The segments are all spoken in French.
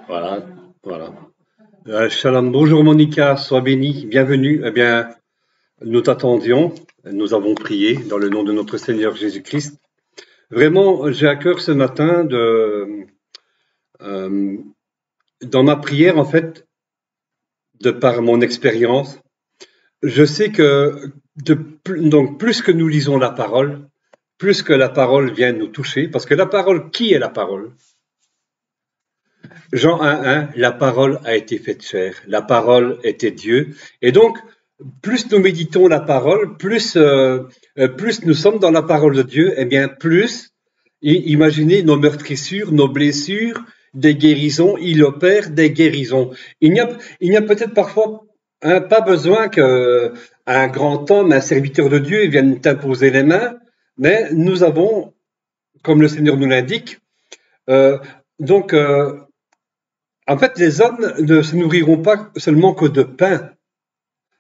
Voilà, voilà. Shalom, bonjour Monica, sois bénie, bienvenue. Eh bien, nous t'attendions, nous avons prié dans le nom de notre Seigneur Jésus-Christ. Vraiment, j'ai à cœur ce matin dans ma prière, en fait, de par mon expérience, je sais que donc plus que nous lisons la parole, plus que la parole vient nous toucher, parce que la parole, qui est la parole? Jean 1:1, la parole a été faite chair, la parole était Dieu, et donc plus nous méditons la parole, plus nous sommes dans la parole de Dieu, et bien plus, imaginez nos meurtrissures, nos blessures, des guérisons, il opère des guérisons. Il n'y a peut-être parfois pas besoin qu'un grand homme, un serviteur de Dieu vienne t'imposer les mains, mais nous avons, comme le Seigneur nous l'indique, donc en fait, les hommes ne se nourriront pas seulement que de pain,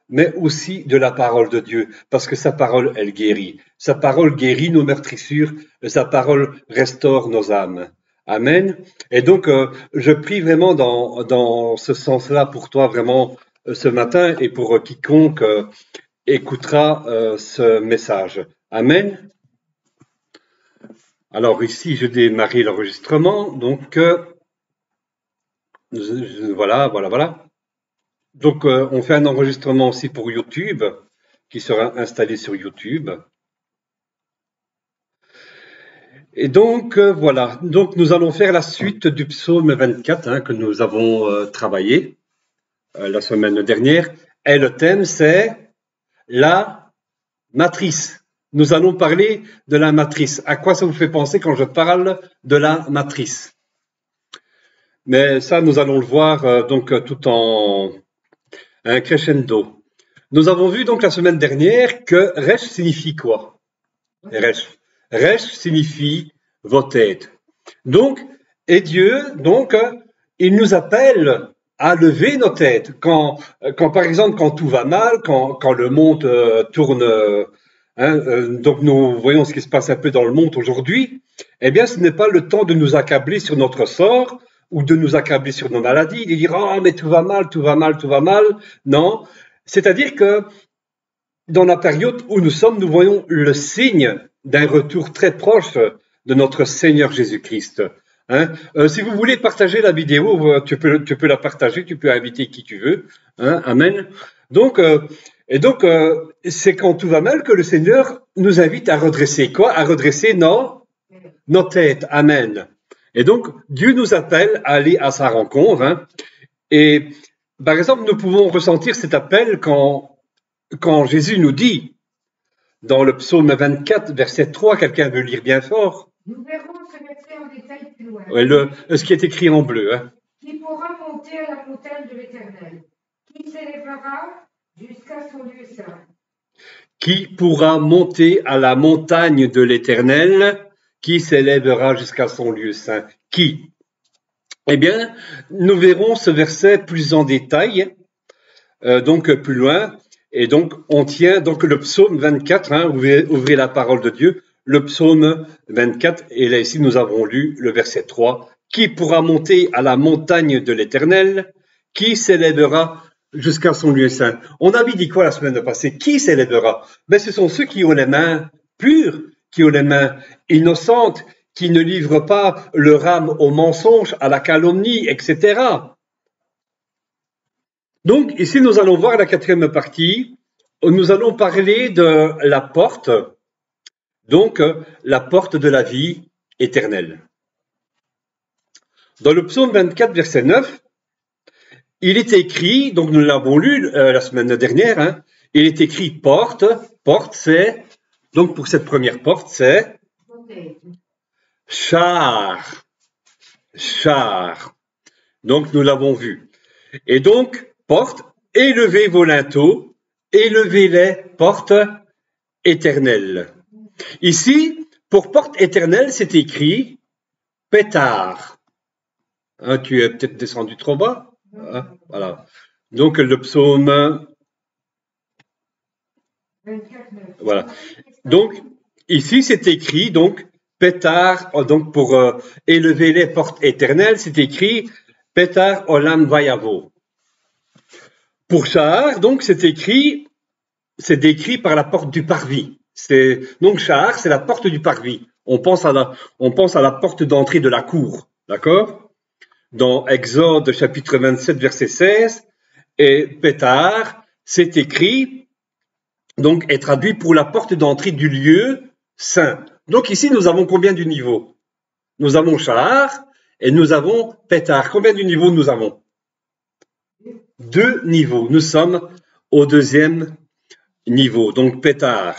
mais aussi de la parole de Dieu, parce que sa parole, elle guérit. Sa parole guérit nos meurtrissures, sa parole restaure nos âmes. Amen. Et donc, je prie vraiment dans ce sens-là pour toi, vraiment, ce matin, et pour quiconque écoutera ce message. Amen. Alors ici, je démarre l'enregistrement, donc... voilà. Donc, on fait un enregistrement aussi pour YouTube, qui sera installé sur YouTube. Et donc, voilà. Donc, nous allons faire la suite du psaume 24 que nous avons travaillé la semaine dernière. Et le thème, c'est la matrice. Nous allons parler de la matrice. À quoi ça vous fait penser quand je parle de la matrice? Mais ça, nous allons le voir donc tout en un crescendo. Nous avons vu donc la semaine dernière que Resh signifie quoi? Resh signifie vos têtes. Donc, et Dieu, donc, il nous appelle à lever nos têtes. Quand par exemple, quand tout va mal, quand le monde tourne, donc nous voyons ce qui se passe un peu dans le monde aujourd'hui, eh bien, ce n'est pas le temps de nous accabler sur notre sort, ou de nous accabler sur nos maladies, de dire « Ah, mais tout va mal. » Non, c'est-à-dire que dans la période où nous sommes, nous voyons le signe d'un retour très proche de notre Seigneur Jésus-Christ. Si vous voulez partager la vidéo, tu peux la partager, tu peux inviter qui tu veux. Amen. Donc, c'est quand tout va mal que le Seigneur nous invite à redresser quoi? À redresser nos têtes. Amen. Et donc, Dieu nous appelle à aller à sa rencontre. Et par exemple, nous pouvons ressentir cet appel quand Jésus nous dit, dans le psaume 24, verset 3, quelqu'un veut lire bien fort? Nous verrons ce verset en détail plus loin. Ce qui est écrit en bleu. Qui pourra monter à la montagne de l'Éternel? Qui s'élèvera jusqu'à son lieu saint? Qui pourra monter à la montagne de l'Éternel? Qui s'élèvera jusqu'à son lieu saint? Qui? Eh bien, nous verrons ce verset plus en détail, donc plus loin. Et donc, on tient donc le psaume 24, ouvrez la parole de Dieu, le psaume 24, et là ici nous avons lu le verset 3. Qui pourra monter à la montagne de l'Éternel? Qui s'élèvera jusqu'à son lieu saint? On avait dit quoi la semaine passée? Qui s'élèvera? Ben, ce sont ceux qui ont les mains pures, qui ont les mains innocentes, qui ne livrent pas leur âme au mensonge, à la calomnie, etc. Donc, ici, nous allons voir la quatrième partie, où nous allons parler de la porte, donc la porte de la vie éternelle. Dans le psaume 24, verset 9, il est écrit, donc nous l'avons lu la semaine dernière, il est écrit porte, c'est, donc pour cette première porte, c'est char. Donc nous l'avons vu. Et donc, porte, élevez vos linteaux, élevez-les, porte éternelle. Ici, pour porte éternelle, c'est écrit pétard. Tu es peut-être descendu trop bas. Voilà. Donc le psaume. Voilà. Donc ici, c'est écrit donc pétard. Donc pour élever les portes éternelles, c'est écrit Petar Olam Vayavo. Pour Shahar, donc, c'est décrit par la porte du parvis. Donc, Shahar, c'est la porte du parvis. On pense à la porte d'entrée de la cour. D'accord? Dans Exode, chapitre 27, verset 16, et Petar, c'est écrit, donc, est traduit pour la porte d'entrée du lieu saint. Donc, ici, nous avons combien du niveau? Nous avons Shahar et nous avons Petar. Combien du niveau nous avons? 2 niveaux. Nous sommes au 2e niveau. Donc, Petar,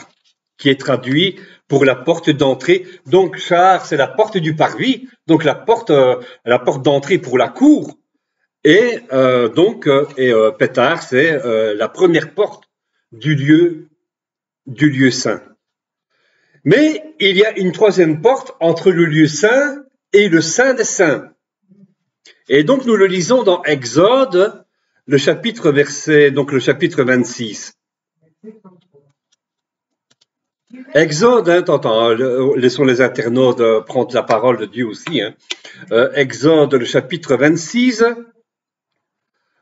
qui est traduit pour la porte d'entrée. Donc, Shahar, c'est la porte du parvis, donc la porte d'entrée pour la cour. Et Petar, c'est la première porte du lieu saint. Mais il y a une 3e porte entre le lieu saint et le saint des saints. Et donc, nous le lisons dans Exode, le chapitre 26. Exode, laissons les internautes prendre la parole de Dieu aussi. Exode, le chapitre 26,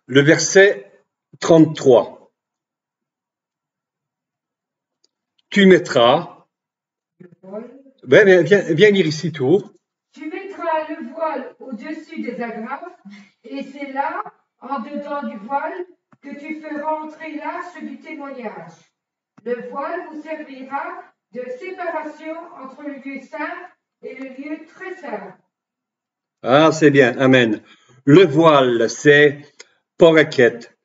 le verset 33. Tu mettras... Viens lire ici tout. Tu mettras le voile au-dessus des agrafes, et c'est là, en dedans du voile, que tu feras entrer l'arche du témoignage. Le voile vous servira de séparation entre le lieu saint et le lieu très saint. Ah, c'est bien, amen. Le voile, c'est Poreket.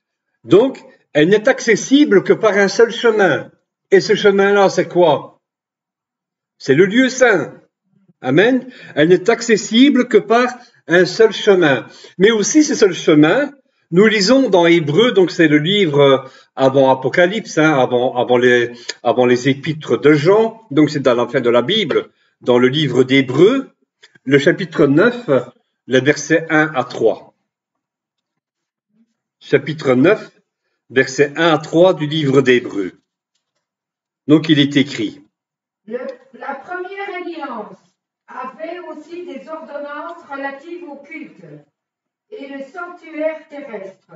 Donc, elle n'est accessible que par un seul chemin. Et ce chemin-là, c'est quoi? C'est le lieu saint. Amen. Elle n'est accessible que par un seul chemin. Mais aussi, ce seul chemin, nous lisons dans Hébreu, donc c'est le livre avant Apocalypse, avant les épîtres de Jean, donc c'est dans la fin de la Bible, dans le livre d'Hébreu, le chapitre 9, les versets 1 à 3. Chapitre 9, versets 1 à 3 du livre d'Hébreu. Donc il est écrit. La première alliance avait aussi des ordonnances relatives au culte et le sanctuaire terrestre.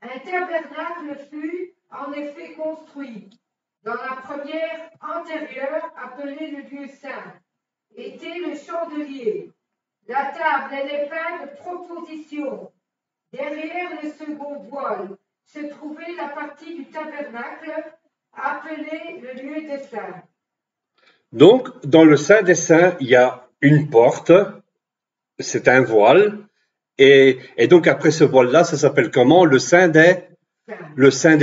Un tabernacle fut en effet construit. Dans la première antérieure, appelée le lieu saint, était le chandelier, la table et les pains de proposition. Derrière le second voile se trouvait la partie du tabernacle appelée le lieu des saints. Donc, dans le Saint des Saints, il y a une porte, c'est un voile, et donc après ce voile-là, ça s'appelle comment? Le Saint des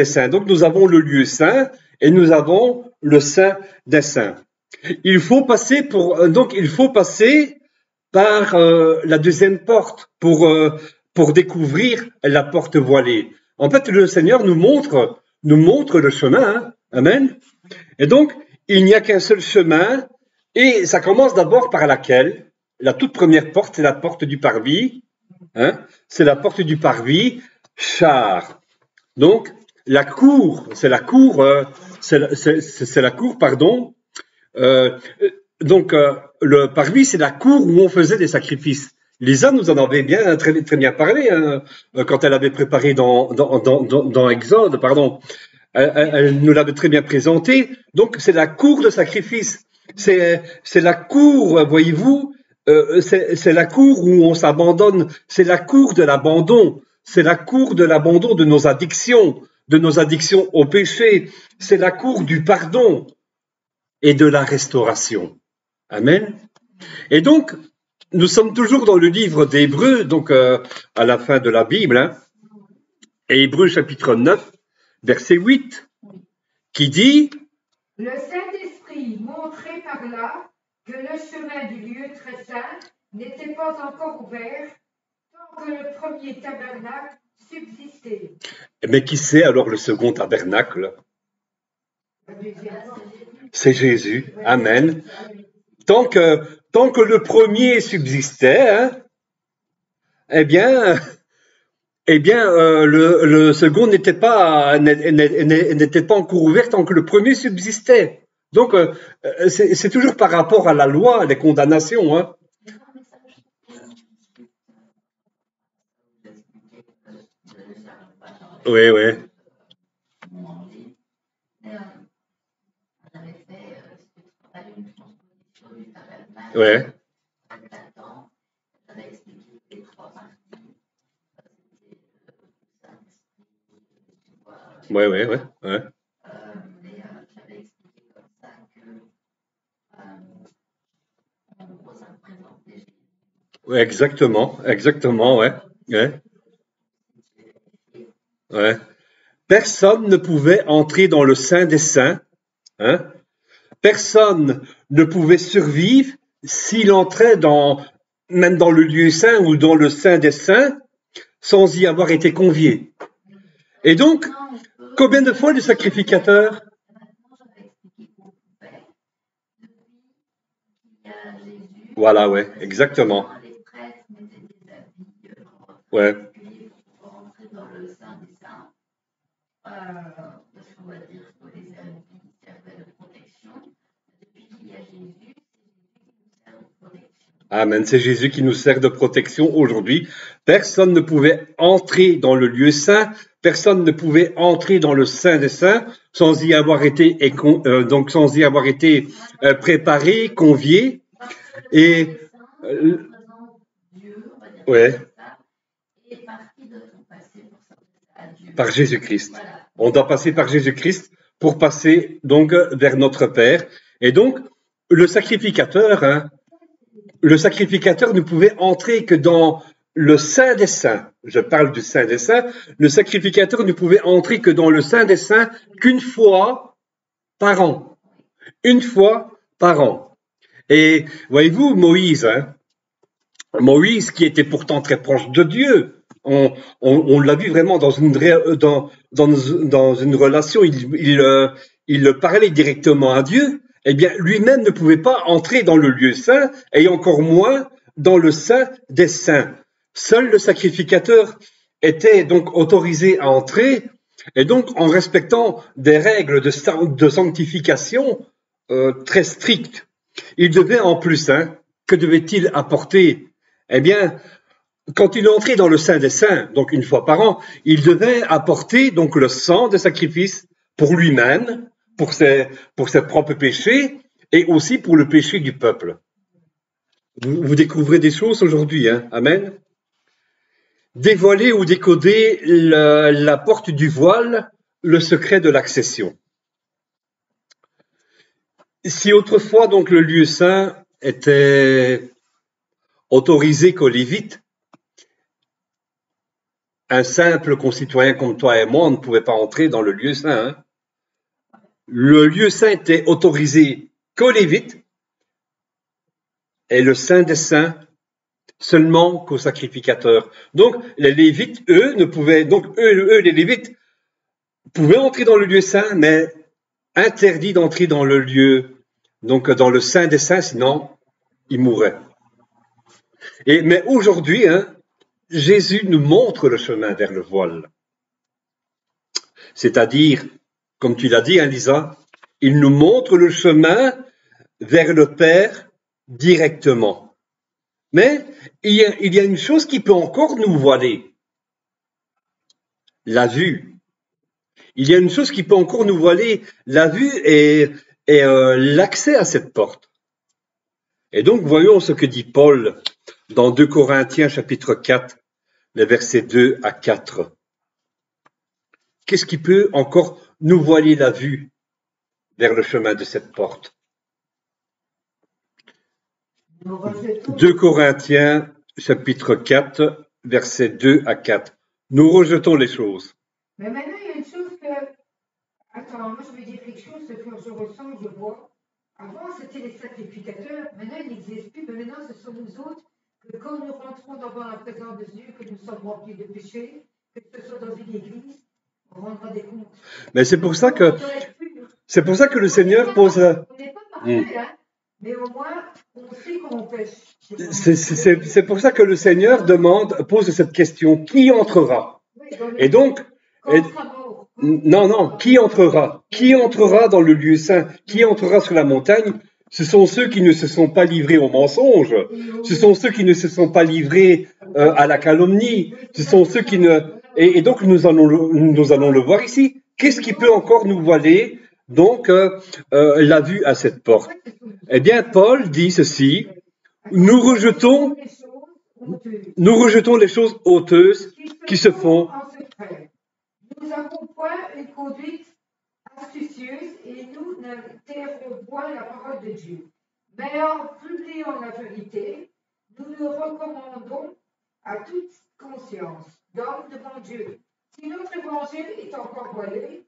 Saints. Donc, nous avons le lieu saint et nous avons le Saint des Saints. Il faut passer par la 2e porte pour découvrir la porte voilée. En fait, le Seigneur nous montre le chemin. Amen. Et donc, il n'y a qu'un seul chemin, et ça commence d'abord par laquelle? La toute première porte, c'est la porte du parvis. C'est la porte du parvis, Shahar. Donc, la cour, c'est la cour, pardon. Le parvis, c'est la cour où on faisait des sacrifices. Lisa nous en avait très bien parlé quand elle avait préparé dans Exode, pardon. Elle nous l'avait très bien présenté. Donc, c'est la cour de sacrifice. C'est la cour, voyez-vous, c'est la cour où on s'abandonne. C'est la cour de l'abandon. C'est la cour de l'abandon de nos addictions au péché. C'est la cour du pardon et de la restauration. Amen. Et donc, nous sommes toujours dans le livre d'Hébreu, donc à la fin de la Bible, et Hébreu chapitre 9, verset 8, qui dit « Le Saint-Esprit montrait par là que le chemin du lieu très saint n'était pas encore ouvert tant que le premier tabernacle subsistait. » Mais qui c'est alors le second tabernacle? C'est Jésus. Amen. Tant que le premier subsistait, le second n'était pas encore ouvert tant que le premier subsistait. Donc, c'est toujours par rapport à la loi, les condamnations. Oui, oui. Ouais. Ouais, ouais, ouais, ouais. Ouais, exactement, exactement, ouais. Ouais, ouais. Personne ne pouvait entrer dans le Saint des Saints, hein. Personne ne pouvait survivre s'il entrait même dans le lieu saint ou dans le Saint des Saints, sans y avoir été convié. Et donc, combien de fois le sacrificateur? Voilà, ouais, exactement. Ouais. Amen. C'est Jésus qui nous sert de protection aujourd'hui. Personne ne pouvait entrer dans le lieu saint. Personne ne pouvait entrer dans le Saint des Saints sans y avoir été, donc sans y avoir été préparé, convié. Et ouais, par Jésus-Christ. On doit passer par Jésus-Christ pour passer donc vers notre Père. Et donc, le sacrificateur, hein, le sacrificateur ne pouvait entrer que dans le Saint des Saints. Je parle du Saint des Saints. Le sacrificateur ne pouvait entrer que dans le Saint des Saints qu'une fois par an. Une fois par an. Et voyez-vous, Moïse, hein, Moïse qui était pourtant très proche de Dieu, on l'a vu vraiment dans une relation, il parlait directement à Dieu, eh bien lui-même ne pouvait pas entrer dans le lieu saint et encore moins dans le Saint des Saints. Seul le sacrificateur était donc autorisé à entrer, et donc en respectant des règles de sanctification très strictes. Il devait en plus, hein, que devait-il apporter? Eh bien, quand il entrait dans le Saint des Saints, donc une fois par an, il devait apporter donc le sang de sacrifice pour lui-même, pour ses propres péchés et aussi pour le péché du peuple. Vous découvrez des choses aujourd'hui, hein? Amen. Dévoiler ou décoder la porte du voile, le secret de l'accession. Si autrefois donc le lieu saint était autorisé qu'aux Lévites, un simple concitoyen comme toi et moi, on ne pouvait pas entrer dans le lieu saint. Hein. Le lieu saint était autorisé qu'aux Lévites et le Saint des Saints seulement qu'aux sacrificateurs. Donc les Lévites, eux, ne pouvaient, donc eux, les Lévites, pouvaient entrer dans le lieu saint, mais interdit d'entrer dans le lieu, donc dans le Saint des Saints, sinon ils mourraient. Mais aujourd'hui, hein, Jésus nous montre le chemin vers le voile. C'est-à-dire, comme tu l'as dit, hein, Lisa, il nous montre le chemin vers le Père directement. Mais il y a une chose qui peut encore nous voiler. La vue. Il y a une chose qui peut encore nous voiler la vue et l'accès à cette porte. Et donc, voyons ce que dit Paul dans 2 Corinthiens chapitre 4, les versets 2 à 4. Qu'est-ce qui peut encore nous voiler la vue vers le chemin de cette porte? 2 Corinthiens chapitre 4, versets 2 à 4. Nous rejetons les choses. Mais maintenant, il y a une chose que... Attends, moi je vais dire quelque chose, ce que je ressens, je vois. Avant, c'était les sacrificateurs. Maintenant, ils n'existent plus. Mais maintenant, ce sont nous autres que quand nous rentrons devant la présence de Dieu, que nous sommes remplis de péché, que ce soit dans une église, on rendra des comptes. Mais c'est pour ça que le Seigneur pose... On n'est pas parfait, hein, mais au moins, on sait qu'on pêche. C'est pour ça que le Seigneur pose cette question, qui entrera? Et donc, non, qui entrera? Qui entrera dans le lieu saint? Qui entrera sur la montagne? Ce sont ceux qui ne se sont pas livrés au mensonge. Ce sont ceux qui ne se sont pas livrés à la calomnie. Ce sont ceux qui ne Et donc, nous allons le voir ici. Qu'est-ce qui peut encore nous voiler donc la vue à cette porte? Eh bien, Paul dit ceci, nous rejetons les choses hauteuses qui se font. Nous n'avons point une conduite astucieuse et nous n'interrompons point la parole de Dieu. Mais en publiant la vérité, nous nous recommandons à toute conscience d'homme devant Dieu. Si notre évangile est encore voilé,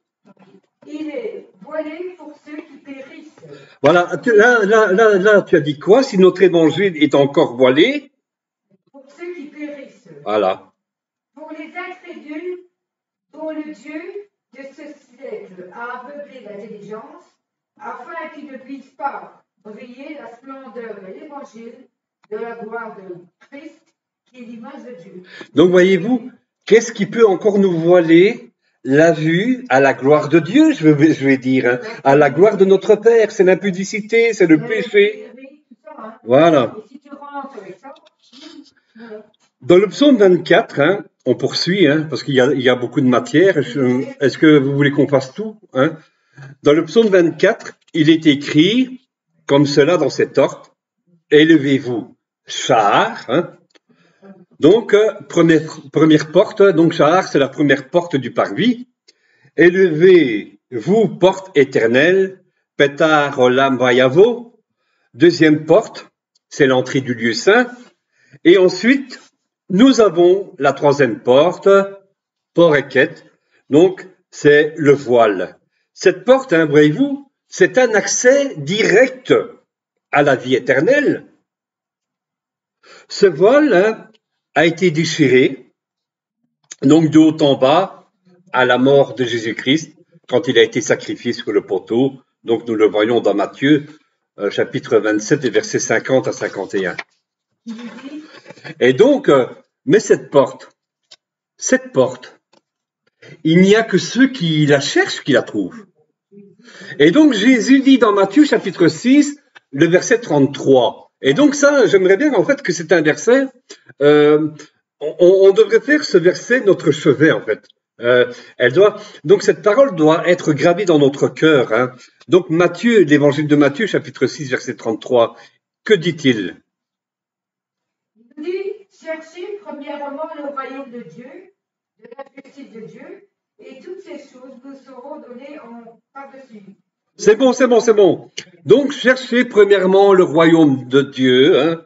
il est voilé pour ceux qui périssent. Voilà, là, tu as dit quoi? Si notre évangile est encore voilé? Pour ceux qui périssent. Voilà. Pour les incrédules, dont le Dieu de ce siècle a aveuglé l'intelligence, afin qu'ils ne puissent pas briller la splendeur de l'évangile de la gloire de Christ, qui est l'image de Dieu. Donc, voyez-vous, qu'est-ce qui peut encore nous voiler la vue à la gloire de Dieu, je vais dire, hein, à la gloire de notre Père? C'est l'impudicité, c'est le péché. Voilà. Et si tu rentres avec ça, voilà. Dans le psaume 24, hein, on poursuit, hein, parce qu'il y a beaucoup de matière. Est-ce que vous voulez qu'on fasse tout, hein? Dans le psaume 24, il est écrit, comme cela dans cet ordre, élevez-vous, char, hein. Donc, première porte, donc char, c'est la première porte du parvis. Élevez-vous, porte éternelle, pétar olam vayavo. Deuxième porte, c'est l'entrée du lieu saint. Et ensuite, nous avons la troisième porte, poreket, donc c'est le voile. Cette porte, hein, voyez-vous, c'est un accès direct à la vie éternelle. Ce voile, hein, a été déchiré, donc de haut en bas, à la mort de Jésus-Christ, quand il a été sacrifié sur le poteau. Donc nous le voyons dans Matthieu, chapitre 27, versets 50 à 51. Et donc, mais cette porte, il n'y a que ceux qui la cherchent qui la trouvent. Et donc Jésus dit dans Matthieu, chapitre 6, le verset 33. Et donc ça, j'aimerais bien en fait que c'est un verset, on devrait faire ce verset notre chevet en fait. Donc cette parole doit être gravée dans notre cœur. Hein. Donc Matthieu, l'évangile de Matthieu, chapitre 6, verset 33, que dit-il? Il dit, cherchez premièrement le royaume de Dieu, de la justice de Dieu, et toutes ces choses vous seront données en par-dessus. C'est bon. Donc, cherchez premièrement le royaume de Dieu. Hein.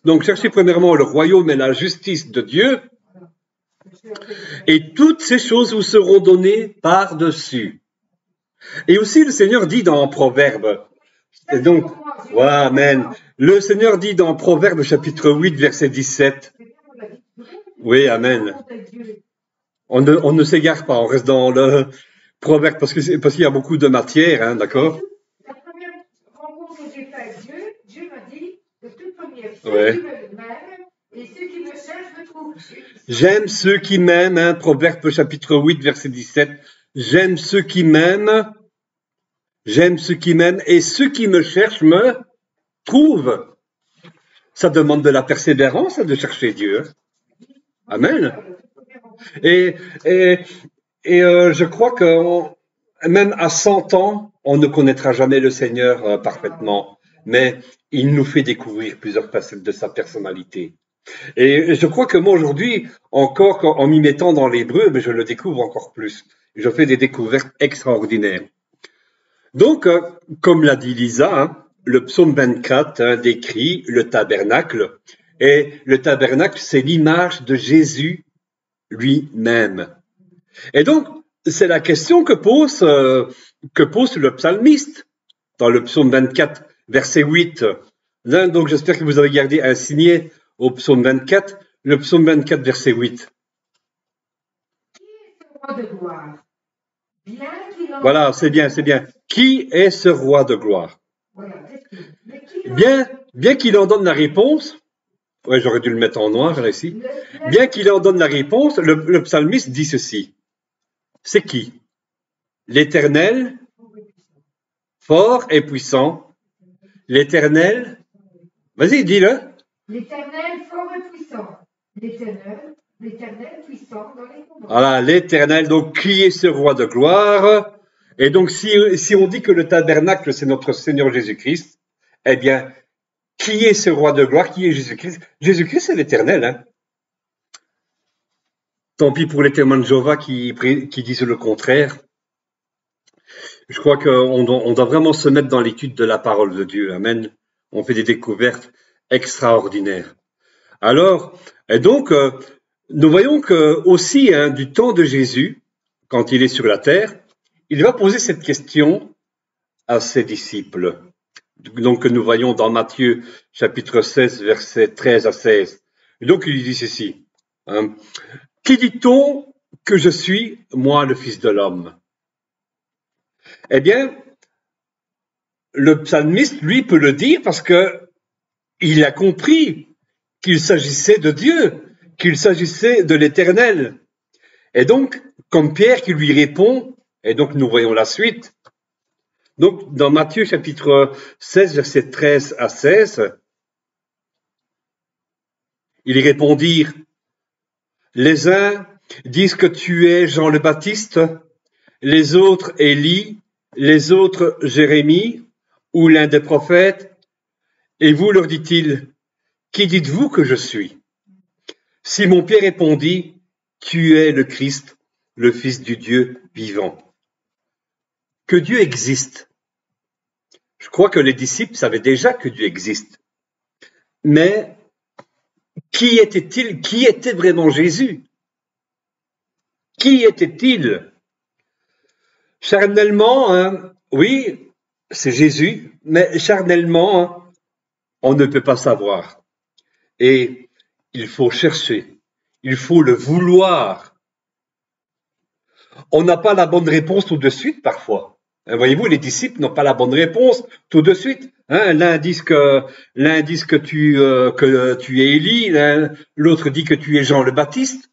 Donc, cherchez premièrement le royaume et la justice de Dieu. Et toutes ces choses vous seront données par-dessus. Et aussi, le Seigneur dit dans Proverbe. Et donc, ouais, amen. Le Seigneur dit dans Proverbe, chapitre 8, verset 17. Oui, amen. On ne s'égare pas, on reste dans le Proverbe parce qu'il y a beaucoup de matière, hein, d'accord? La première rencontre que j'ai faite avec Dieu m'a dit, de toute première, Ouais. ceux qui m'aiment et ceux qui me cherchent me trouvent. J'aime ceux qui m'aiment, hein, Proverbe chapitre 8, verset 17. J'aime ceux qui m'aiment et ceux qui me cherchent me trouvent. Ça demande de la persévérance de chercher Dieu. Amen. Et je crois que même à 100 ans, on ne connaîtra jamais le Seigneur parfaitement, mais il nous fait découvrir plusieurs facettes de sa personnalité. Et je crois que moi aujourd'hui, encore en m'y mettant dans l'hébreu, je le découvre encore plus. Je fais des découvertes extraordinaires. Donc, comme l'a dit Lisa, hein, le psaume 24 hein, décrit le tabernacle. Et le tabernacle, c'est l'image de Jésus lui-même. Et donc, c'est la question que pose le psalmiste dans le psaume 24, verset 8. Là, donc, j'espère que vous avez gardé un signet au psaume 24, le psaume 24, verset 8. Qui est ce roi de gloire? Voilà, c'est bien. Qui est ce roi de gloire? Voilà. Bien qu'il en donne la réponse, ouais, j'aurais dû le mettre en noir là ici. Bien qu'il en donne la réponse, le psalmiste dit ceci. C'est qui? L'Éternel, fort et puissant. L'Éternel, vas-y, dis-le. L'Éternel, fort et puissant. L'Éternel, L'Éternel puissant dans les combats. Voilà, l'Éternel, donc qui est ce roi de gloire? Et donc si on dit que le tabernacle, c'est notre Seigneur Jésus-Christ, eh bien, qui est ce roi de gloire? Qui est Jésus-Christ? Jésus-Christ, c'est l'Éternel. Hein? Tant pis pour les témoins de Jéhovah qui disent le contraire. Je crois qu'on doit vraiment se mettre dans l'étude de la parole de Dieu. Amen. On fait des découvertes extraordinaires. Alors, et donc, nous voyons que aussi, hein, du temps de Jésus, quand il est sur la terre, il va poser cette question à ses disciples. Donc, que nous voyons dans Matthieu, chapitre 16, versets 13 à 16. Et donc, il dit ceci. Hein, qui dit-on que je suis, moi, le Fils de l'homme? Eh bien, le psalmiste, lui, peut le dire parce que il a compris qu'il s'agissait de Dieu, qu'il s'agissait de l'Éternel. Et donc, comme Pierre qui lui répond, et donc nous voyons la suite. Donc, dans Matthieu chapitre 16, versets 13 à 16, ils répondirent, les uns disent que tu es Jean le Baptiste, les autres Élie, les autres Jérémie, ou l'un des prophètes. Et vous, leur dit-il, qui dites-vous que je suis? Simon-Pierre répondit, tu es le Christ, le Fils du Dieu vivant. Que Dieu existe. Je crois que les disciples savaient déjà que Dieu existe. Mais qui était-il? Qui était vraiment Jésus? Qui était-il? Charnellement, hein, oui, c'est Jésus, mais charnellement, hein, on ne peut pas savoir. Et il faut chercher, il faut le vouloir. On n'a pas la bonne réponse tout de suite parfois. Hein, voyez-vous, les disciples n'ont pas la bonne réponse tout de suite. Hein, l'un dit que tu es Élie, l'autre dit que tu es Jean le Baptiste.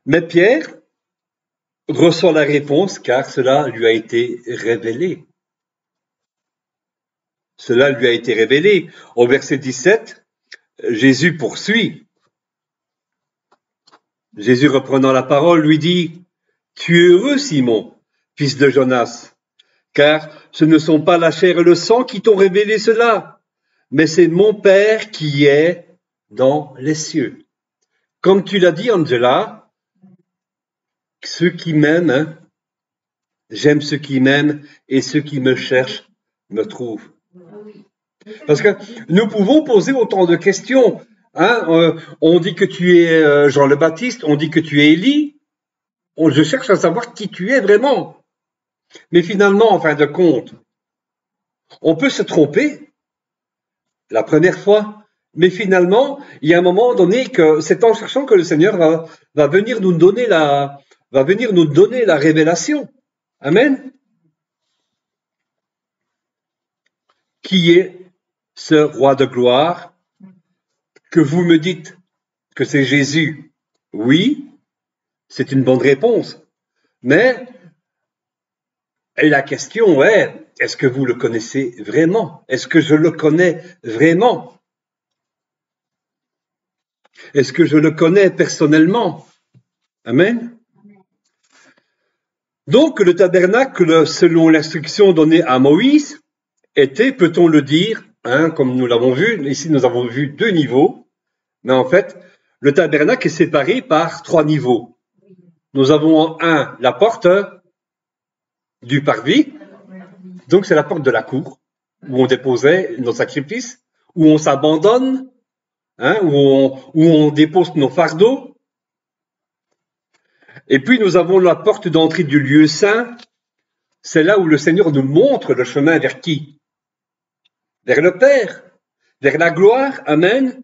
Mais Pierre reçoit la réponse car cela lui a été révélé. Cela lui a été révélé. Au verset 17, Jésus poursuit. Jésus, reprenant la parole, lui dit, « Tu es heureux, Simon, fils de Jonas, car ce ne sont pas la chair et le sang qui t'ont révélé cela, mais c'est mon Père qui est dans les cieux. » Comme tu l'as dit, Angela, ceux qui m'aiment, hein, j'aime ceux qui m'aiment et ceux qui me cherchent me trouvent. Parce que nous pouvons poser autant de questions. Hein, on dit que tu es Jean le Baptiste, on dit que tu es Élie. Je cherche à savoir qui tu es vraiment. Mais finalement, en fin de compte, on peut se tromper la première fois. Mais finalement, il y a un moment donné que c'est en cherchant que le Seigneur va venir nous donner la révélation. Amen. Qui est ce roi de gloire que vous me dites que c'est Jésus? Oui, c'est une bonne réponse. Mais et la question est, est-ce que vous le connaissez vraiment? Est-ce que je le connais vraiment? Est-ce que je le connais personnellement? Amen. Donc, le tabernacle, selon l'instruction donnée à Moïse, était, peut-on le dire, hein, comme nous l'avons vu, ici nous avons vu 2 niveaux, mais en fait, le tabernacle est séparé par 3 niveaux. Nous avons la porte du parvis, donc c'est la porte de la cour, où on déposait nos sacrifices, où on s'abandonne, hein, où on dépose nos fardeaux. Et puis nous avons la porte d'entrée du lieu saint, c'est là où le Seigneur nous montre le chemin vers qui? Vers le Père, vers la gloire, amen.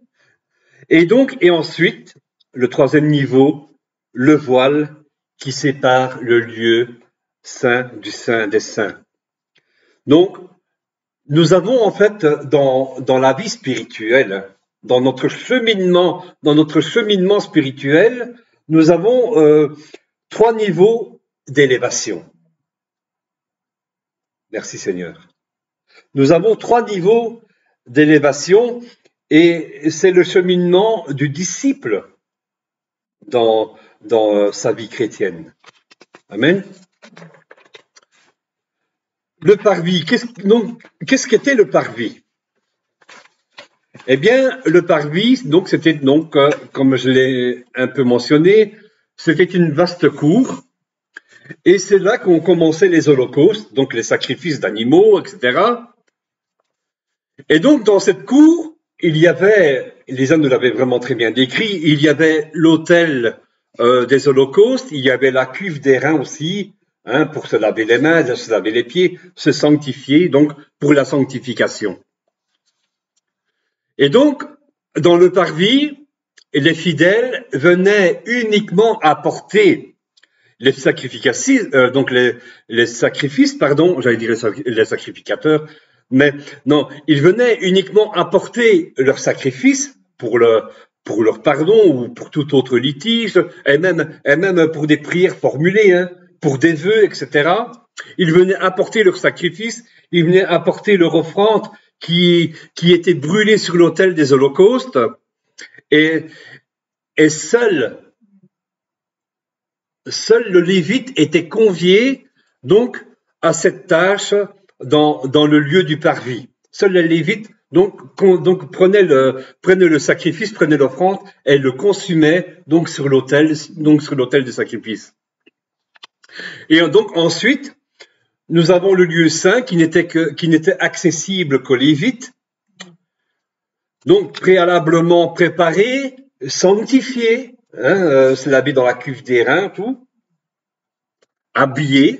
Et ensuite, le 3e niveau, le voile qui sépare le lieu saint du saint des saints. Donc, nous avons en fait dans la vie spirituelle, dans notre cheminement spirituel, nous avons 3 niveaux d'élévation. Merci Seigneur. Nous avons 3 niveaux d'élévation Et c'est le cheminement du disciple dans sa vie chrétienne. Amen. Le parvis. Qu'est-ce qu'était le parvis? Eh bien, le parvis, donc, c'était donc, comme je l'ai un peu mentionné, c'était une vaste cour. Et c'est là qu'ont commencé les holocaustes, donc les sacrifices d'animaux, etc. Et donc, dans cette cour, il y avait, les hommes nous l'avaient vraiment très bien décrit, il y avait l'autel des holocaustes, il y avait la cuve d'airain aussi, hein, pour se laver les mains, se laver les pieds, se sanctifier, donc pour la sanctification. Et donc, dans le parvis, les fidèles venaient uniquement apporter les sacrifices, donc les sacrifices, pardon, j'allais dire les sacrificateurs, mais non, ils venaient uniquement apporter leur sacrifice pour leur pardon ou pour tout autre litige, et même pour des prières formulées, hein, pour des vœux, etc. Ils venaient apporter leur sacrifice, ils venaient apporter leur offrande qui était brûlée sur l'autel des holocaustes, et seul le Lévite était convié donc à cette tâche dans le lieu du parvis. Seul le Lévite donc prenait le sacrifice, prenait l'offrande et le consumait donc sur l'autel des sacrifices. Et donc ensuite, nous avons le lieu saint qui n'était accessible qu'aux Lévites, donc préalablement préparé, sanctifié, hein, se laver dans la cuve d'airain, tout, habillé,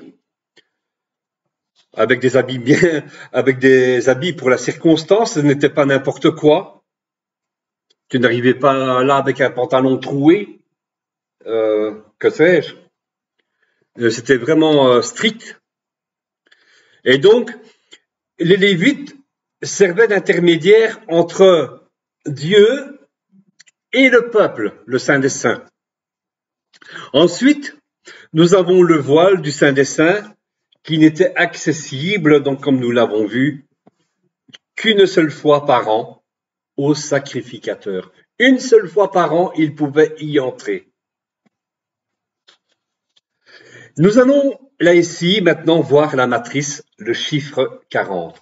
avec des habits pour la circonstance, ce n'était pas n'importe quoi. Tu n'arrivais pas là avec un pantalon troué, que sais-je. C'était vraiment strict. Et donc, les Lévites servaient d'intermédiaire entre Dieu et le peuple, le Saint des Saints. Ensuite, nous avons le voile du Saint des Saints qui n'était accessible, donc comme nous l'avons vu, qu'une seule fois par an au sacrificateur. Une seule fois par an, il pouvait y entrer. Nous allons là ici maintenant voir la matrice, le chiffre 40.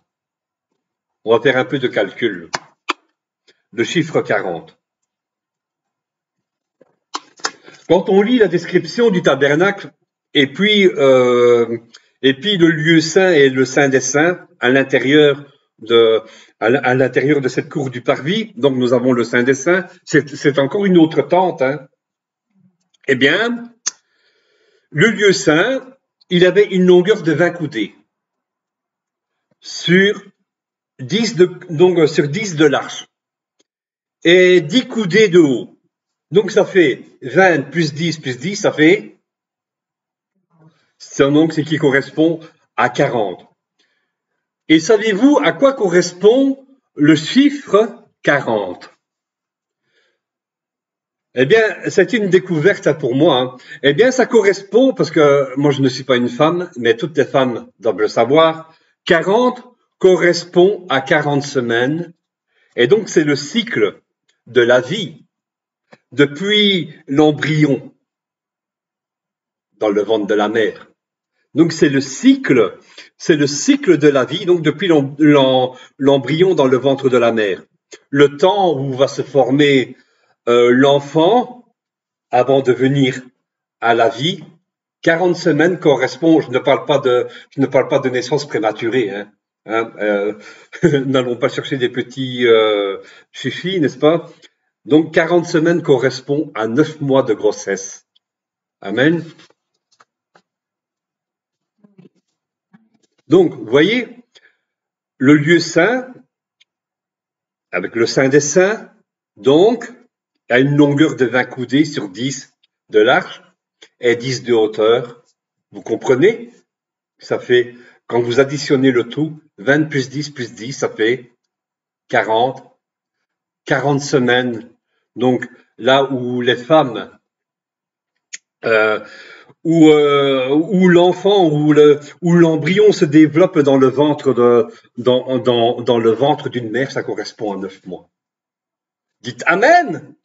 On va faire un peu de calcul. Le chiffre 40. Quand on lit la description du tabernacle et puis le lieu saint et le Saint des Saints à l'intérieur de cette cour du parvis, donc nous avons le Saint des Saints, c'est encore une autre tente, hein. Eh bien, le lieu saint, il avait une longueur de 20 coudées sur 10 de large et 10 coudées de haut. Donc ça fait 20 plus 10, ça fait donc ce qui correspond à 40. Et savez-vous à quoi correspond le chiffre 40? Eh bien, c'est une découverte pour moi. Hein. Eh bien, ça correspond, parce que moi je ne suis pas une femme, mais toutes les femmes doivent le savoir, 40 correspond à 40 semaines. Et donc, c'est le cycle de la vie depuis l'embryon dans le ventre de la mère. Donc, c'est le cycle de la vie, donc depuis l'embryon dans le ventre de la mère. Le temps où va se former l'enfant avant de venir à la vie, 40 semaines correspond, je ne parle pas de naissance prématurée, hein. N'allons pas chercher des petits chichis, n'est-ce pas? Donc 40 semaines correspond à 9 mois de grossesse. Amen. Donc, vous voyez, le lieu saint, avec le Saint des Saints, donc, a une longueur de 20 coudées sur 10 de large et 10 de hauteur. Vous comprenez? Ça fait, quand vous additionnez le tout, 20 plus 10, ça fait 40. 40 semaines. Donc, là où les femmes, où l'enfant, où l'embryon se développe dans le ventre dans le ventre d'une mère, ça correspond à 9 mois. Dites Amen.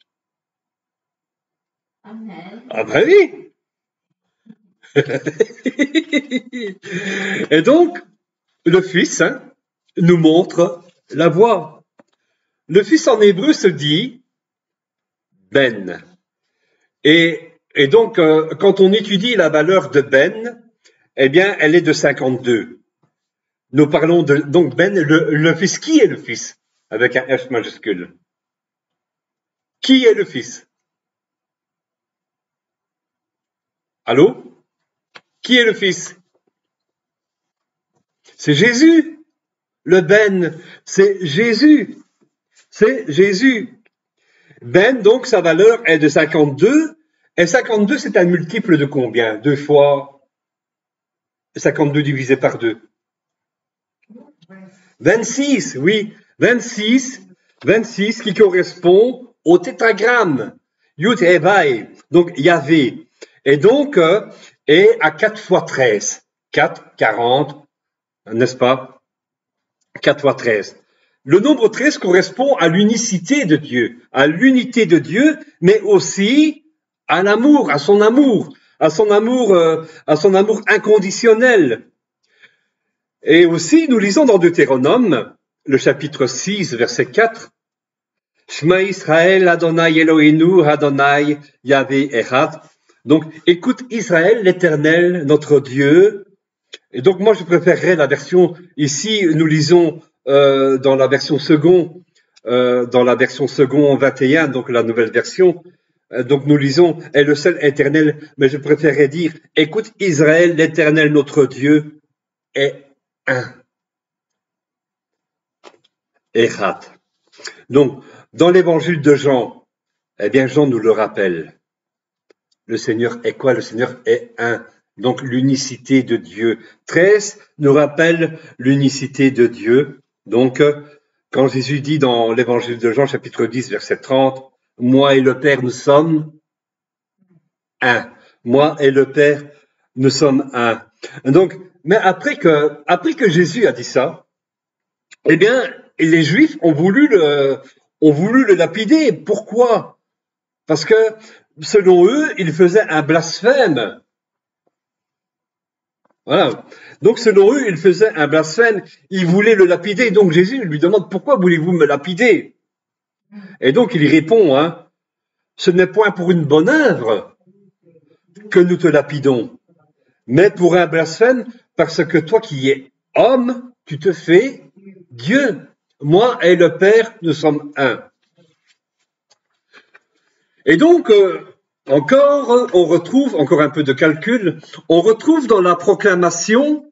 Amen. Ah ben oui. Et donc, le Fils nous montre la voie. Le Fils en hébreu se dit Ben. Et donc, quand on étudie la valeur de Ben, eh bien, elle est de 52. Nous parlons de donc Ben, le Fils. Qui est le Fils? Avec un F majuscule. Qui est le Fils? Allô? Qui est le Fils? C'est Jésus. Le Ben, c'est Jésus. C'est Jésus. Ben, donc, sa valeur est de 52. Et 52, c'est un multiple de combien? 2 fois 52 divisé par 2. 26, oui. 26 qui correspond au tétragramme. Yud et Vav. Donc, Yahvé. Et donc, est à 4 fois 13. 4, 40, n'est-ce pas? 4 fois 13. Le nombre 13 correspond à l'unicité de Dieu, mais aussi à l'amour, à son amour inconditionnel. Et aussi, nous lisons dans Deutéronome, le chapitre 6, verset 4, Shema Israël, Adonai Eloheinu, Adonai Yahvé Echad. Donc, écoute Israël, l'Éternel, notre Dieu. Et donc, moi, je préférerais la version, ici, nous lisons dans la version second 21, donc la nouvelle version. Donc, nous lisons, est le seul éternel, mais je préférerais dire, écoute Israël, l'Éternel, notre Dieu, est un. Echad. Donc, dans l'évangile de Jean, eh bien, Jean nous le rappelle. Le Seigneur est quoi? Le Seigneur est un. Donc, l'unicité de Dieu. 13 nous rappelle l'unicité de Dieu. Donc, quand Jésus dit dans l'évangile de Jean, chapitre 10, verset 30, moi et le Père, nous sommes un. Moi et le Père, nous sommes un. Donc, mais après que Jésus a dit ça, eh bien, les Juifs ont voulu le lapider. Pourquoi? Parce que, selon eux, il faisait un blasphème. Voilà. Donc, selon eux, il faisait un blasphème. Ils voulaient le lapider. Donc, Jésus lui demande, pourquoi voulez-vous me lapider? Et donc, il y répond, ce n'est point pour une bonne œuvre que nous te lapidons, mais pour un blasphème, parce que toi qui es homme, tu te fais Dieu. Moi et le Père, nous sommes un. Et donc, on retrouve encore un peu de calcul, on retrouve dans la proclamation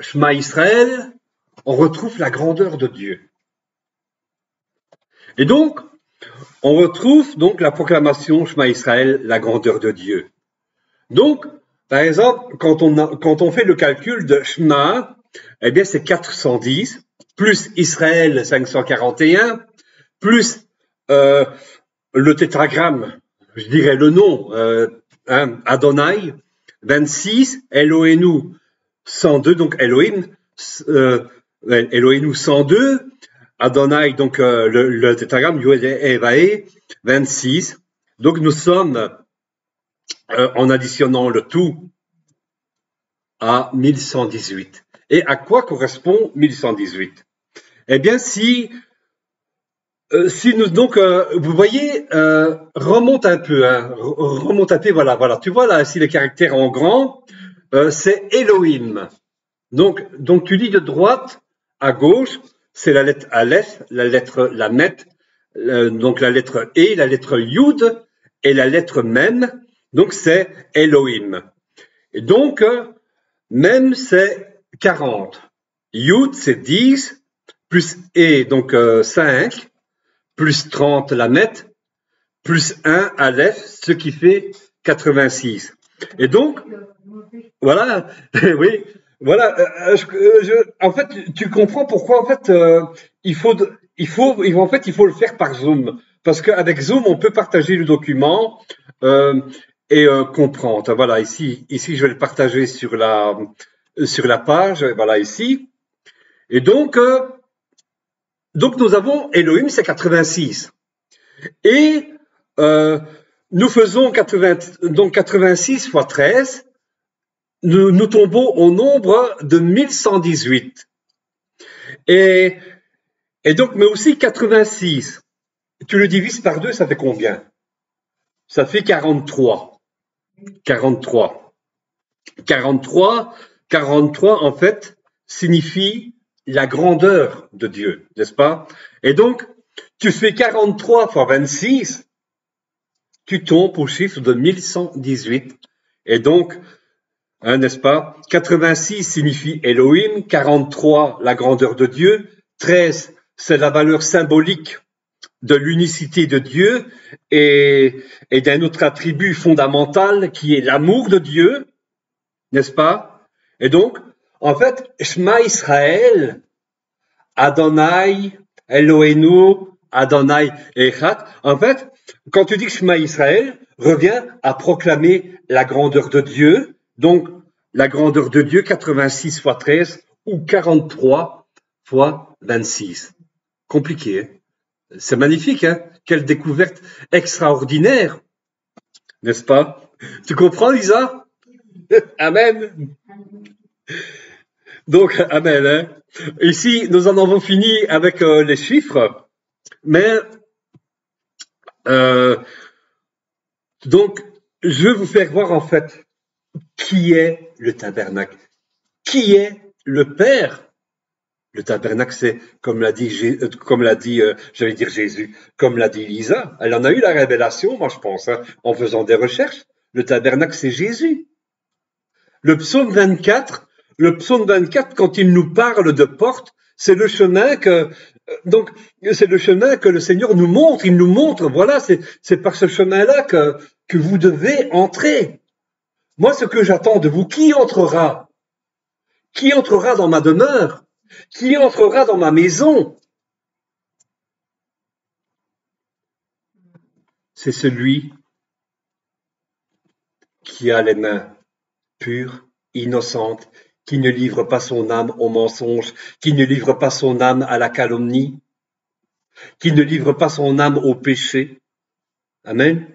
Shema Israël, on retrouve la grandeur de Dieu. Et donc, on retrouve donc la proclamation Shema Israël, la grandeur de Dieu. Donc, par exemple, quand on fait le calcul de Shema, eh bien c'est 410, plus Israël 541, plus le tétragramme, je dirais le nom, Adonai, 26, Eloheinu 102, donc Elohim, Eloheinu 102, Adonai, donc le tétragramme, Yod et Vav, 26. Donc nous sommes, en additionnant le tout, à 1118. Et à quoi correspond 1118? Eh bien, si nous, donc, vous voyez, remonte un peu, voilà. Tu vois là, ici les caractères en grand, c'est Elohim. Donc, tu lis de droite à gauche, c'est la lettre Aleph, la lettre Lamet, donc la lettre E, la lettre Yud et la lettre Mem. Donc, c'est Elohim. Et donc, Mem, c'est 40. Yud, c'est 10, plus E, donc 5, plus 30 Lamet, plus 1 Aleph, ce qui fait 86. Et donc, voilà, oui, voilà. En fait, tu comprends pourquoi en fait il faut le faire par Zoom, parce qu'avec Zoom on peut partager le document et comprendre. Voilà, ici je vais le partager sur la page. Voilà ici. Et donc nous avons Elohim, c'est 86. Et nous faisons 86 fois 13, nous tombons au nombre de 1118. Et donc, mais aussi 86. Tu le divises par 2, ça fait combien? Ça fait 43. 43. 43, en fait, signifie la grandeur de Dieu, n'est-ce pas? Et donc, tu fais 43 fois 26, tu tombes au chiffre de 1118. Et donc, n'est-ce pas? 86 signifie Elohim, 43, la grandeur de Dieu, 13, c'est la valeur symbolique de l'unicité de Dieu et d'un autre attribut fondamental qui est l'amour de Dieu, n'est-ce pas? Et donc, en fait, Shema Israël, Adonai, Eloheinu, Adonai Echad, en fait, quand tu dis Shema Israël, revient à proclamer la grandeur de Dieu, donc la grandeur de Dieu, 86 fois 13 ou 43 fois 26. Compliqué, hein? C'est magnifique, hein? Quelle découverte extraordinaire, n'est-ce pas? Tu comprends, Lisa? Amen. Donc, amen. Hein? Ici, nous en avons fini avec les chiffres, mais donc, je vais vous faire voir en fait qui est le tabernacle, qui est le Père. Le tabernacle, c'est comme l'a dit, j'allais dire Jésus, comme l'a dit Lisa. Elle en a eu la révélation, moi je pense, hein, en faisant des recherches. Le tabernacle, c'est Jésus. Le psaume 24, quand il nous parle de porte, c'est le chemin que le Seigneur nous montre. Il nous montre, voilà, c'est par ce chemin-là que vous devez entrer. Moi, ce que j'attends de vous, qui entrera? Qui entrera dans ma demeure? Qui entrera dans ma maison? C'est celui qui a les mains pures, innocentes, qui ne livre pas son âme au mensonge, qui ne livre pas son âme à la calomnie, qui ne livre pas son âme au péché. Amen.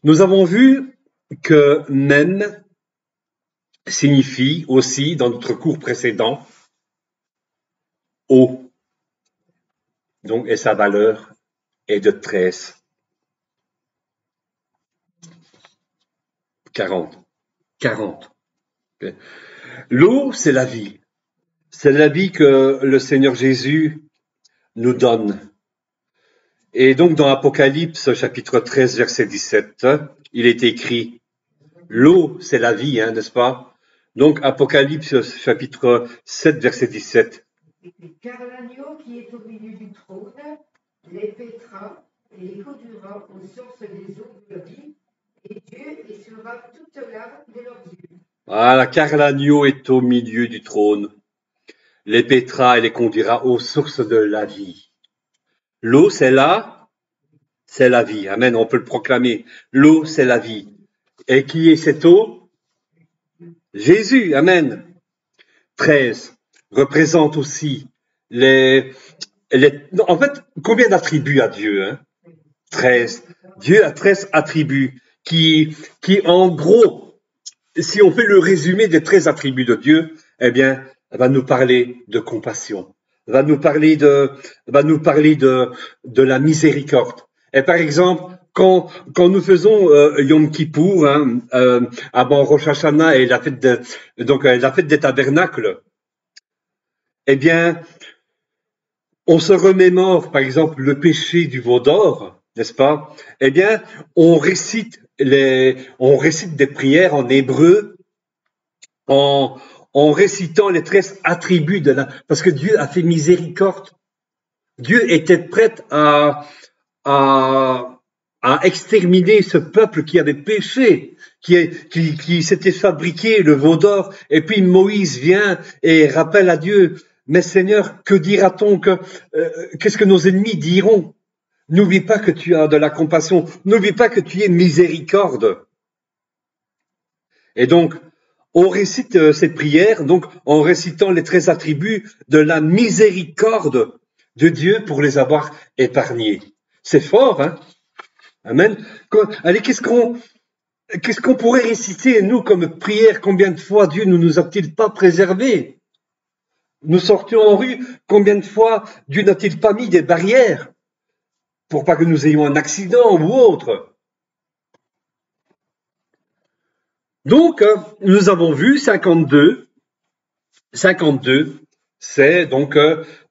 Nous avons vu que même signifie aussi, dans notre cours précédent, eau. Donc, et sa valeur est de 13. 40. L'eau, c'est la vie. C'est la vie que le Seigneur Jésus nous donne. Et donc, dans Apocalypse, chapitre 13, verset 17, il est écrit, l'eau, c'est la vie, hein, n'est-ce pas? Donc, Apocalypse, chapitre 7, verset 17. Car l'agneau qui est au milieu du trône les paîtra et les conduira aux sources des eaux de la vie, et Dieu essuiera toute larme de leurs yeux. Voilà, car l'agneau est au milieu du trône, les paîtra et les conduira aux sources de la vie. L'eau, c'est la vie. Amen, on peut le proclamer. L'eau, c'est la vie. Et qui est cette eau? Jésus, amen. 13 représente aussi en fait, combien d'attributs a Dieu, hein? 13. Dieu a 13 attributs qui, en gros, si on fait le résumé des 13 attributs de Dieu, eh bien, va nous parler de compassion, va nous parler de la miséricorde. Et par exemple, quand nous faisons Yom Kippour, hein, avant Rosh Hashanah et la fête des tabernacles, eh bien, on se remémore, par exemple, le péché du veau d'or, n'est-ce pas? Eh bien, on récite des prières en hébreu, en récitant les 13 attributs parce que Dieu a fait miséricorde. Dieu était prêt à exterminer ce peuple qui avait péché, qui s'était fabriqué le veau d'or, et puis Moïse vient et rappelle à Dieu, mais Seigneur, que dira-t-on, qu'est-ce que nos ennemis diront? N'oublie pas que tu as de la compassion, n'oublie pas que tu es miséricorde. Et donc, on récite cette prière, donc en récitant les 13 attributs de la miséricorde de Dieu pour les avoir épargnés. C'est fort, hein? Amen. Allez, qu'est-ce qu'on pourrait réciter, nous, comme prière? Combien de fois Dieu ne nous a-t-il pas préservés? Nous sortions en rue, combien de fois Dieu n'a-t-il pas mis des barrières pour pas que nous ayons un accident ou autre? Donc, nous avons vu 52. 52, c'est donc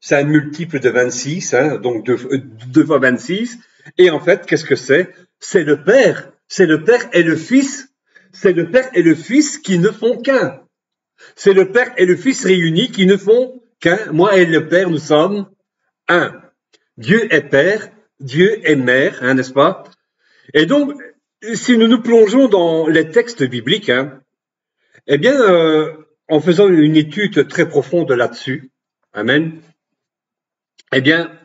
c'est un multiple de 26, hein, donc 2 fois 26. Et en fait, qu'est-ce que c'est? C'est le Père et le Fils. C'est le Père et le Fils qui ne font qu'un. C'est le Père et le Fils réunis qui ne font qu'un. Moi et le Père, nous sommes un. Dieu est Père, Dieu est Mère, hein, n'est-ce pas? Et donc, si nous nous plongeons dans les textes bibliques, hein, eh bien, en faisant une étude très profonde là-dessus, amen, eh bien,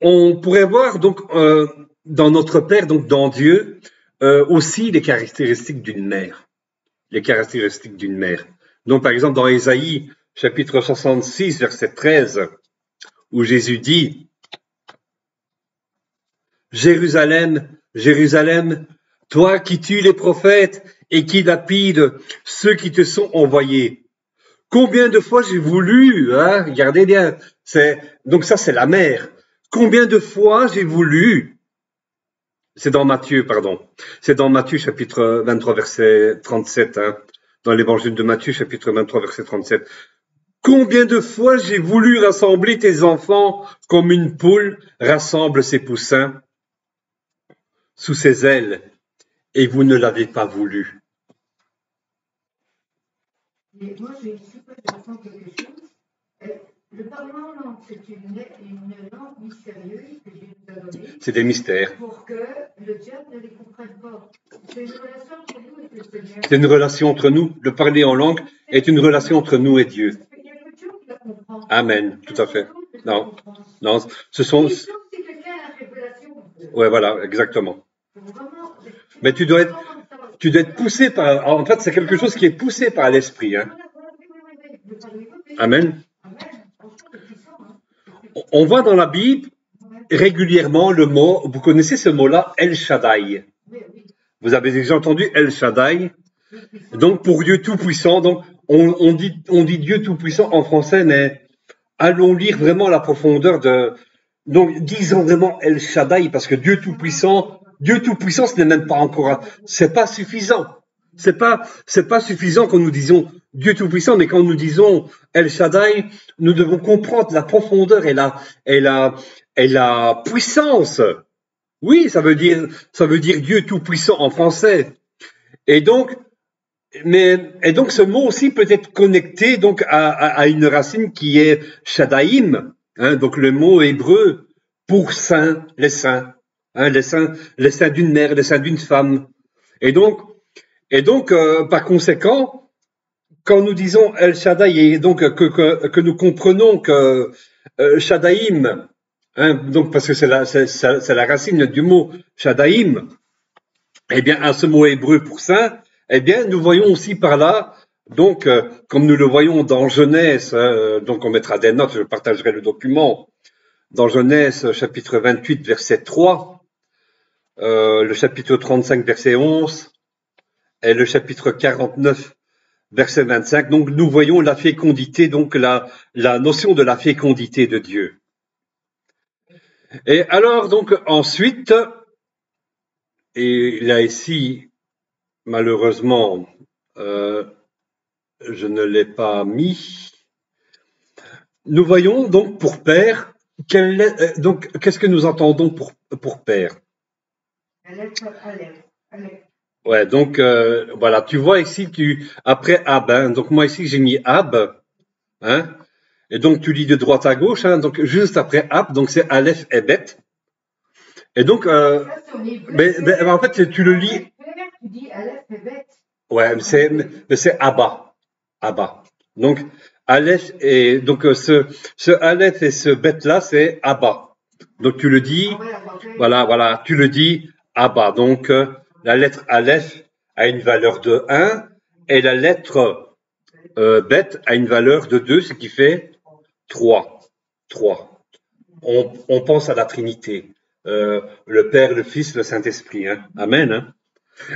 on pourrait voir donc dans notre Père, donc dans Dieu, aussi les caractéristiques d'une mère. Les caractéristiques d'une mère. Donc, par exemple, dans Ésaïe, chapitre 66, verset 13, où Jésus dit « Jérusalem, Jérusalem, toi qui tues les prophètes et qui lapides ceux qui te sont envoyés. Combien de fois j'ai voulu, hein, regardez bien, donc ça c'est la mère. Combien de fois j'ai voulu, c'est dans Matthieu, pardon, c'est dans Matthieu chapitre 23 verset 37, hein, dans l'évangile de Matthieu chapitre 23 verset 37. Combien de fois j'ai voulu rassembler tes enfants comme une poule rassemble ses poussins sous ses ailes, et vous ne l'avez pas voulu. Mais moi, j'ai ici peut-être quelque chose. Le parlement en langue, c'est une langue mystérieuse que Dieu nous a donnée. C'est des mystères. Pour que le diable ne les comprenne pas. C'est une relation entre nous et le Seigneur. C'est une relation entre nous. Le parler en langue est une relation entre nous et Dieu. Il y a que Dieu qui la comprend. Amen, tout à fait. Non, non, ce sont. Si quelqu'un a la révélation. Ouais, voilà, exactement. Mais tu dois être poussé par. En fait, c'est quelque chose qui est poussé par l'esprit. Hein. Amen. On voit dans la Bible régulièrement le mot. Vous connaissez ce mot-là, El Shaddai. Vous avez déjà entendu El Shaddai. Donc pour Dieu Tout-Puissant. Donc on dit Dieu Tout-Puissant en français, mais allons lire vraiment la profondeur de. Donc disons vraiment El Shaddai parce que Dieu Tout-Puissant. Dieu Tout-Puissant, ce n'est même pas encore, c'est pas suffisant. C'est pas suffisant quand nous disons Dieu Tout-Puissant, mais quand nous disons El Shaddai, nous devons comprendre la profondeur et la puissance. Oui, ça veut dire Dieu Tout-Puissant en français. Et donc ce mot aussi peut être connecté donc à une racine qui est Shaddaïm, hein, donc le mot hébreu pour saint, les saints. Hein, les seins d'une mère, les seins d'une femme. Et donc, par conséquent, quand nous disons El Shaddai, et donc que nous comprenons que Shaddaïm, hein, donc parce que c'est la racine du mot Shaddaïm, eh bien, à ce mot hébreu pour saint, eh bien, nous voyons aussi par là, donc, comme nous le voyons dans Genèse, donc on mettra des notes, je partagerai le document, dans Genèse chapitre 28, verset 3, le chapitre 35, verset 11, et le chapitre 49, verset 25. Donc, nous voyons la fécondité, donc la notion de la fécondité de Dieu. Et alors, donc, ensuite, et là, ici, malheureusement, je ne l'ai pas mis. Nous voyons donc pour père, donc, qu'est-ce que nous entendons pour père? Ouais, donc voilà, tu vois ici, après Ab, hein, donc moi ici j'ai mis Ab, hein, et donc tu lis de droite à gauche, hein, donc juste après Ab, donc c'est Aleph et Bet, et donc, mais en fait tu le lis. Tu dis Aleph et Bet. Ouais, mais c'est Abba, donc Aleph et donc ce Aleph et ce Bet là c'est Abba, donc tu le dis, voilà, tu le dis Abba, donc la lettre Aleph a une valeur de 1 et la lettre Bet a une valeur de 2, ce qui fait 3. 3. On pense à la Trinité. Le Père, le Fils, le Saint-Esprit. Hein. Amen. Hein.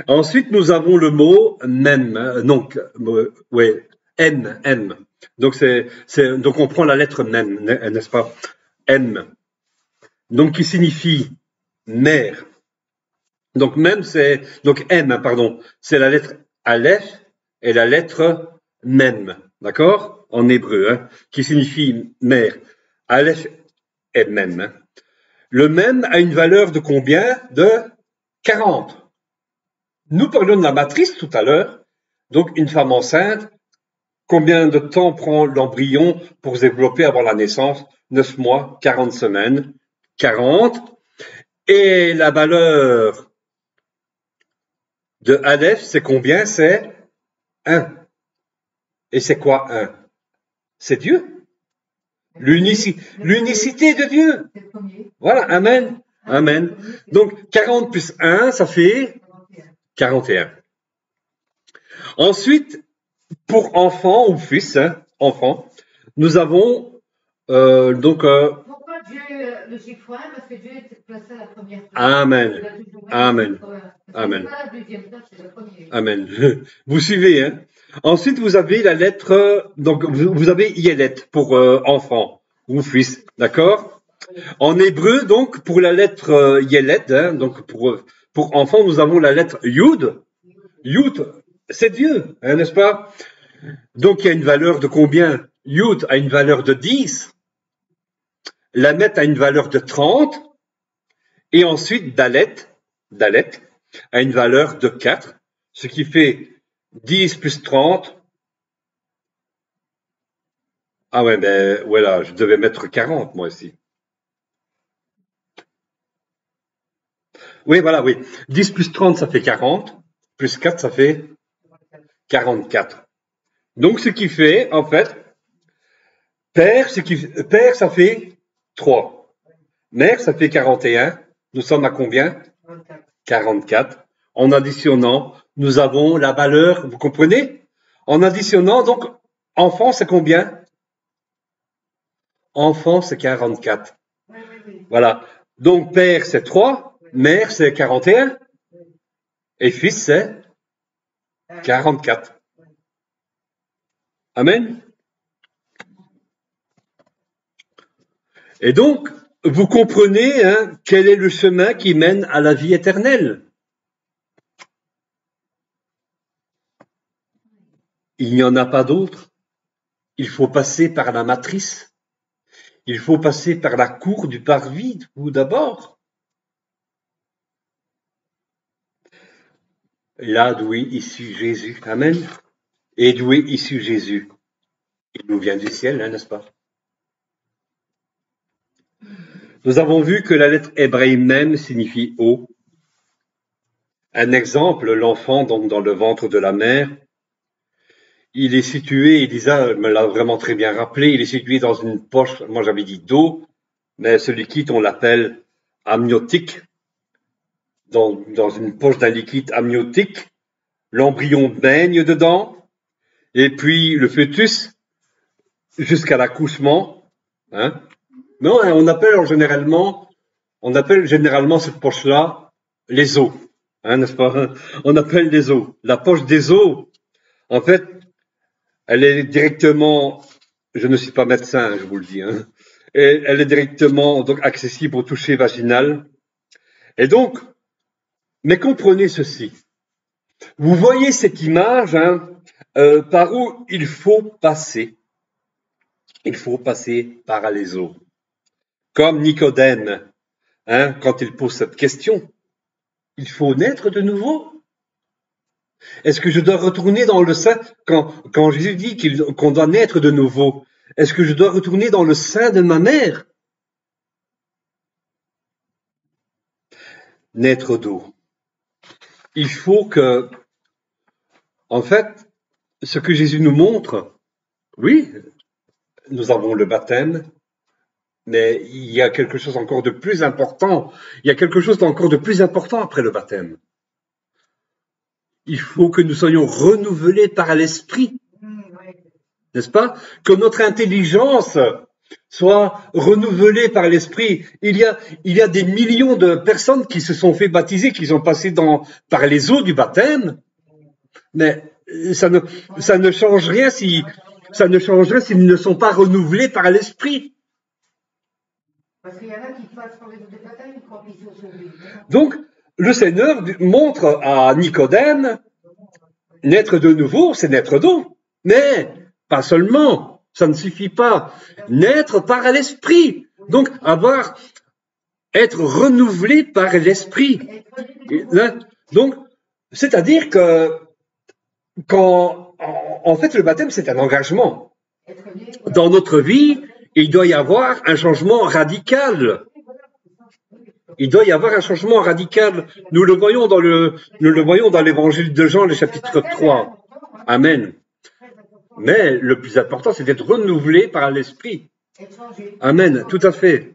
Ensuite, nous avons le mot même. Donc, ouais, M. Donc, donc, on prend la lettre même, n'est-ce pas? M. Donc, qui signifie mère. Donc, même, donc, M, pardon, c'est la lettre Aleph et la lettre même. D'accord? En hébreu, hein, qui signifie mère. Aleph et même. Hein. Le même a une valeur de combien? De 40. Nous parlions de la matrice tout à l'heure. Donc, une femme enceinte, combien de temps prend l'embryon pour se développer avant la naissance? 9 mois, 40 semaines, 40. Et la valeur de Aleph, c'est combien? C'est 1. Et c'est quoi 1? C'est Dieu. L'unicité de Dieu. Voilà, amen. Amen. Donc, 40 plus 1, ça fait 41. Ensuite, pour enfant ou fils, hein, enfant, nous avons donc... Pourquoi Dieu le chiffre 1? Parce que Dieu est placé à la première place. Amen. Amen. Amen. Pas la deuxième place, c'est la première. Amen. Vous suivez, hein? Ensuite, vous avez la lettre... Donc, vous avez Yelet pour enfant ou fils, d'accord? En hébreu, donc, pour la lettre Yelet, hein, donc pour enfant, nous avons la lettre Yud. Yud, c'est Dieu, hein, n'est-ce pas? Donc, il y a une valeur de combien? Yud a une valeur de 10. Lamet a une valeur de 30. Et ensuite, Dalet a une valeur de 4. Ce qui fait 10 plus 30. Ah ouais, ben voilà, je devais mettre 40 moi aussi. Oui, voilà, oui. 10 plus 30, ça fait 40. Plus 4, ça fait 44. Donc, ce qui fait, en fait, Père, ça fait 3. Mère, ça fait 41. Nous sommes à combien? 44. En additionnant, nous avons la valeur, vous comprenez? En additionnant, donc, enfant, c'est combien? Enfant, c'est 44. Voilà. Donc, père, c'est 3. Mère, c'est 41. Et fils, c'est 44. Amen. Et donc, vous comprenez hein, quel est le chemin qui mène à la vie éternelle. Il n'y en a pas d'autre. Il faut passer par la matrice. Il faut passer par la cour du parvis, tout d'abord. Là d'où est issu Jésus. Amen. Et d'où est issu Jésus? Il nous vient du ciel, hein, n'est-ce pas? Nous avons vu que la lettre hébraïque même signifie eau. Un exemple, l'enfant donc dans le ventre de la mère, il est situé, Elisa me l'a vraiment très bien rappelé, il est situé dans une poche, moi j'avais dit d'eau, mais ce liquide on l'appelle amniotique. Dans une poche d'un liquide amniotique, l'embryon baigne dedans, et puis le fœtus, jusqu'à l'accouchement, hein. Non, on appelle généralement cette poche-là les os, hein, n'est-ce pas? On appelle les os. La poche des os, en fait, elle est directement, je ne suis pas médecin, je vous le dis, hein, et elle est directement donc accessible au toucher vaginal. Et donc, mais comprenez ceci. Vous voyez cette image hein, par où il faut passer. Il faut passer par les eaux. Comme Nicodème, hein, quand il pose cette question, il faut naître de nouveau. Est-ce que je dois retourner dans le sein, quand Jésus dit qu'on doit naître de nouveau, est-ce que je dois retourner dans le sein de ma mère? Naître d'eau. Il faut que, en fait, ce que Jésus nous montre, oui, nous avons le baptême, mais il y a quelque chose encore de plus important. Il y a quelque chose d'encore de plus important après le baptême. Il faut que nous soyons renouvelés par l'esprit. N'est-ce pas? Que notre intelligence soient renouvelés par l'Esprit. Il y a des millions de personnes qui se sont fait baptiser, qui sont passées par les eaux du baptême, mais ça ne change rien s'ils ne sont pas renouvelés par l'Esprit. Parce qu'il y en a qui passent par les eaux du baptême quand ils sont sauvés. Donc, le Seigneur montre à Nicodème, naître de nouveau, c'est naître d'eau. Mais pas seulement, ça ne suffit pas. Naître par l'Esprit. Donc, être renouvelé par l'Esprit. Donc, c'est-à-dire que en fait, le baptême, c'est un engagement. Dans notre vie, il doit y avoir un changement radical. Il doit y avoir un changement radical. Nous le voyons dans l'évangile de Jean, le chapitre 3. Amen. Mais le plus important, c'est d'être renouvelé par l'Esprit. Amen, tout à fait.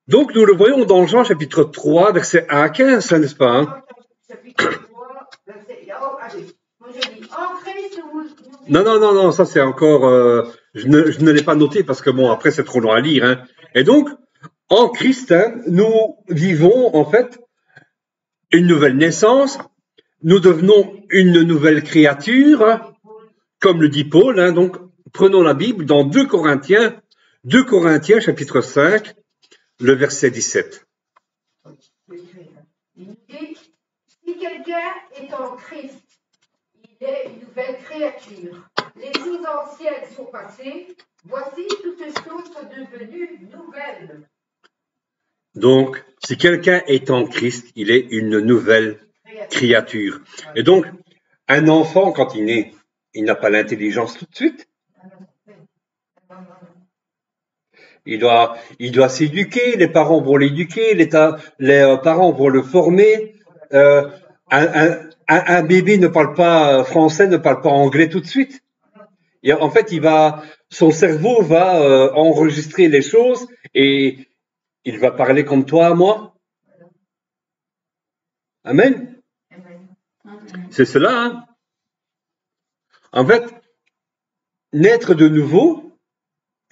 Donc, nous le voyons dans Jean, chapitre 3, versets 1 à 15, n'est-ce pas, hein? Non, ça c'est encore... je ne l'ai pas noté parce que, bon, après c'est trop long à lire. Hein. Et donc, en Christ, hein, nous vivons, en fait, une nouvelle naissance. Nous devenons une nouvelle créature, comme le dit Paul. Hein, donc, prenons la Bible dans 2 Corinthiens, chapitre 5, le verset 17. Il dit, si quelqu'un est en Christ, il est une nouvelle créature. Les choses anciennes sont passées, voici toutes choses sont devenues nouvelles. Donc, si quelqu'un est en Christ, il est une nouvelle créature. Et donc, un enfant, quand il naît, il n'a pas l'intelligence tout de suite. Il doit s'éduquer, les parents vont l'éduquer, les parents vont le former. Un bébé ne parle pas français, ne parle pas anglais tout de suite. Et en fait, son cerveau va enregistrer les choses et il va parler comme toi à moi. Amen. C'est cela. Hein? En fait, naître de nouveau,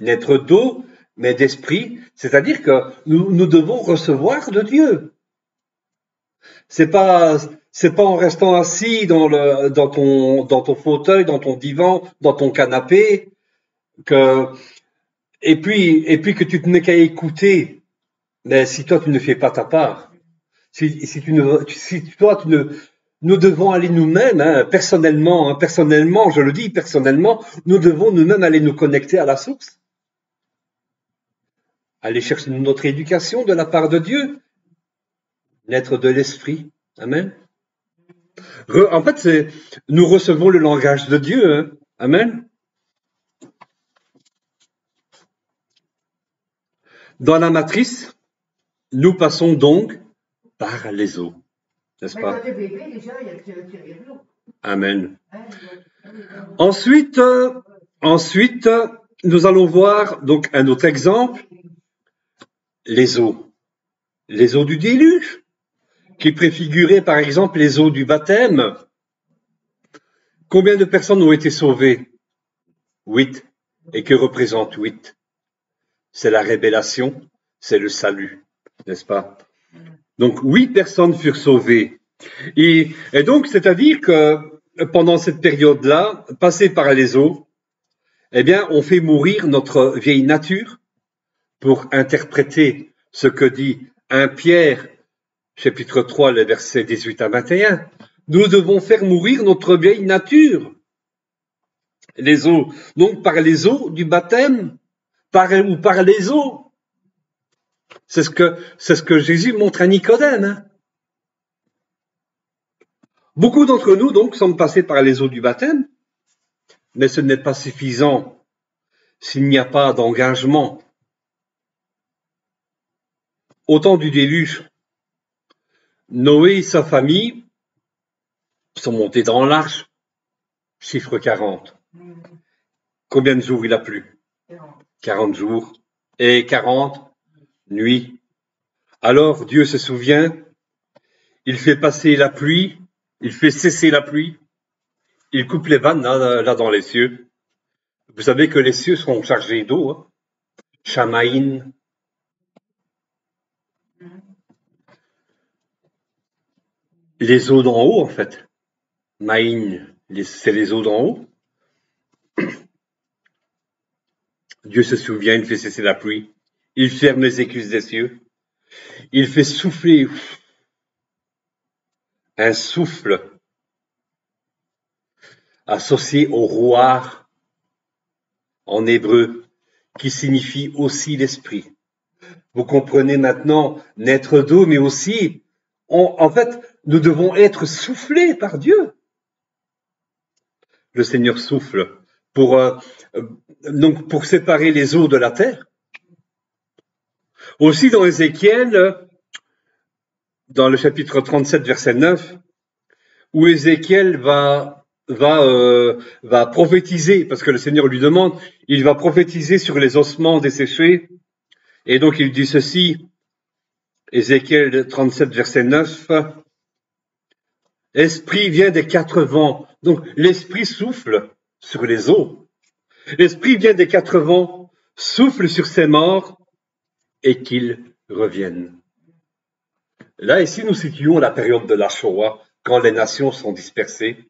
naître d'eau, mais d'esprit, c'est-à-dire que nous devons recevoir de Dieu. C'est pas en restant assis dans ton fauteuil, dans ton divan, dans ton canapé, et puis que tu n'es qu'à écouter. Mais si toi tu ne fais pas ta part, nous devons aller nous-mêmes, hein, personnellement, je le dis personnellement, nous devons nous-mêmes aller nous connecter à la source. Aller chercher notre éducation de la part de Dieu, naître de l'esprit. Amen. En fait, nous recevons le langage de Dieu. Hein. Amen. Dans la matrice, nous passons donc par les eaux. N'est-ce pas? Amen. Ensuite, nous allons voir donc un autre exemple. Les eaux du déluge, qui préfiguraient par exemple les eaux du baptême. Combien de personnes ont été sauvées? 8. Et que représente 8? C'est la révélation, c'est le salut, n'est-ce pas? Donc 8 personnes furent sauvées. Et donc, c'est-à-dire que pendant cette période-là, passée par les eaux, eh bien, on fait mourir notre vieille nature, pour interpréter ce que dit 1 Pierre, chapitre 3, les versets 18 à 21. Nous devons faire mourir notre vieille nature. Les eaux. Donc, par les eaux du baptême, par les eaux. C'est ce que Jésus montre à Nicodème. Hein. Beaucoup d'entre nous, donc, sommes passés par les eaux du baptême, mais ce n'est pas suffisant s'il n'y a pas d'engagement. Au temps du déluge, Noé et sa famille sont montés dans l'arche, chiffre 40. Combien de jours il a plu? 40 jours. Et 40 nuits. Alors Dieu se souvient, il fait passer la pluie, il fait cesser la pluie, il coupe les vannes là dans les cieux. Vous savez que les cieux sont chargés d'eau. Hein? Shamaïn. Les eaux d'en haut, en fait. Maïn, c'est les eaux d'en haut. Dieu se souvient, il fait cesser la pluie. Il ferme les écluses des cieux. Il fait souffler un souffle associé au rouar en hébreu, qui signifie aussi l'esprit. Vous comprenez maintenant, naître d'eau, mais aussi, en fait, nous devons être soufflés par Dieu. Le Seigneur souffle donc pour séparer les eaux de la terre. Aussi dans Ézéchiel, dans le chapitre 37, verset 9, où Ézéchiel va prophétiser, parce que le Seigneur lui demande, il va prophétiser sur les ossements desséchés. Et donc il dit ceci, Ézéchiel 37, verset 9, « L'Esprit vient des quatre vents. » Donc l'Esprit souffle sur les eaux. L'Esprit vient des quatre vents, souffle sur ces morts et qu'ils reviennent. Là, ici, nous situons la période de la Shoah, quand les nations sont dispersées.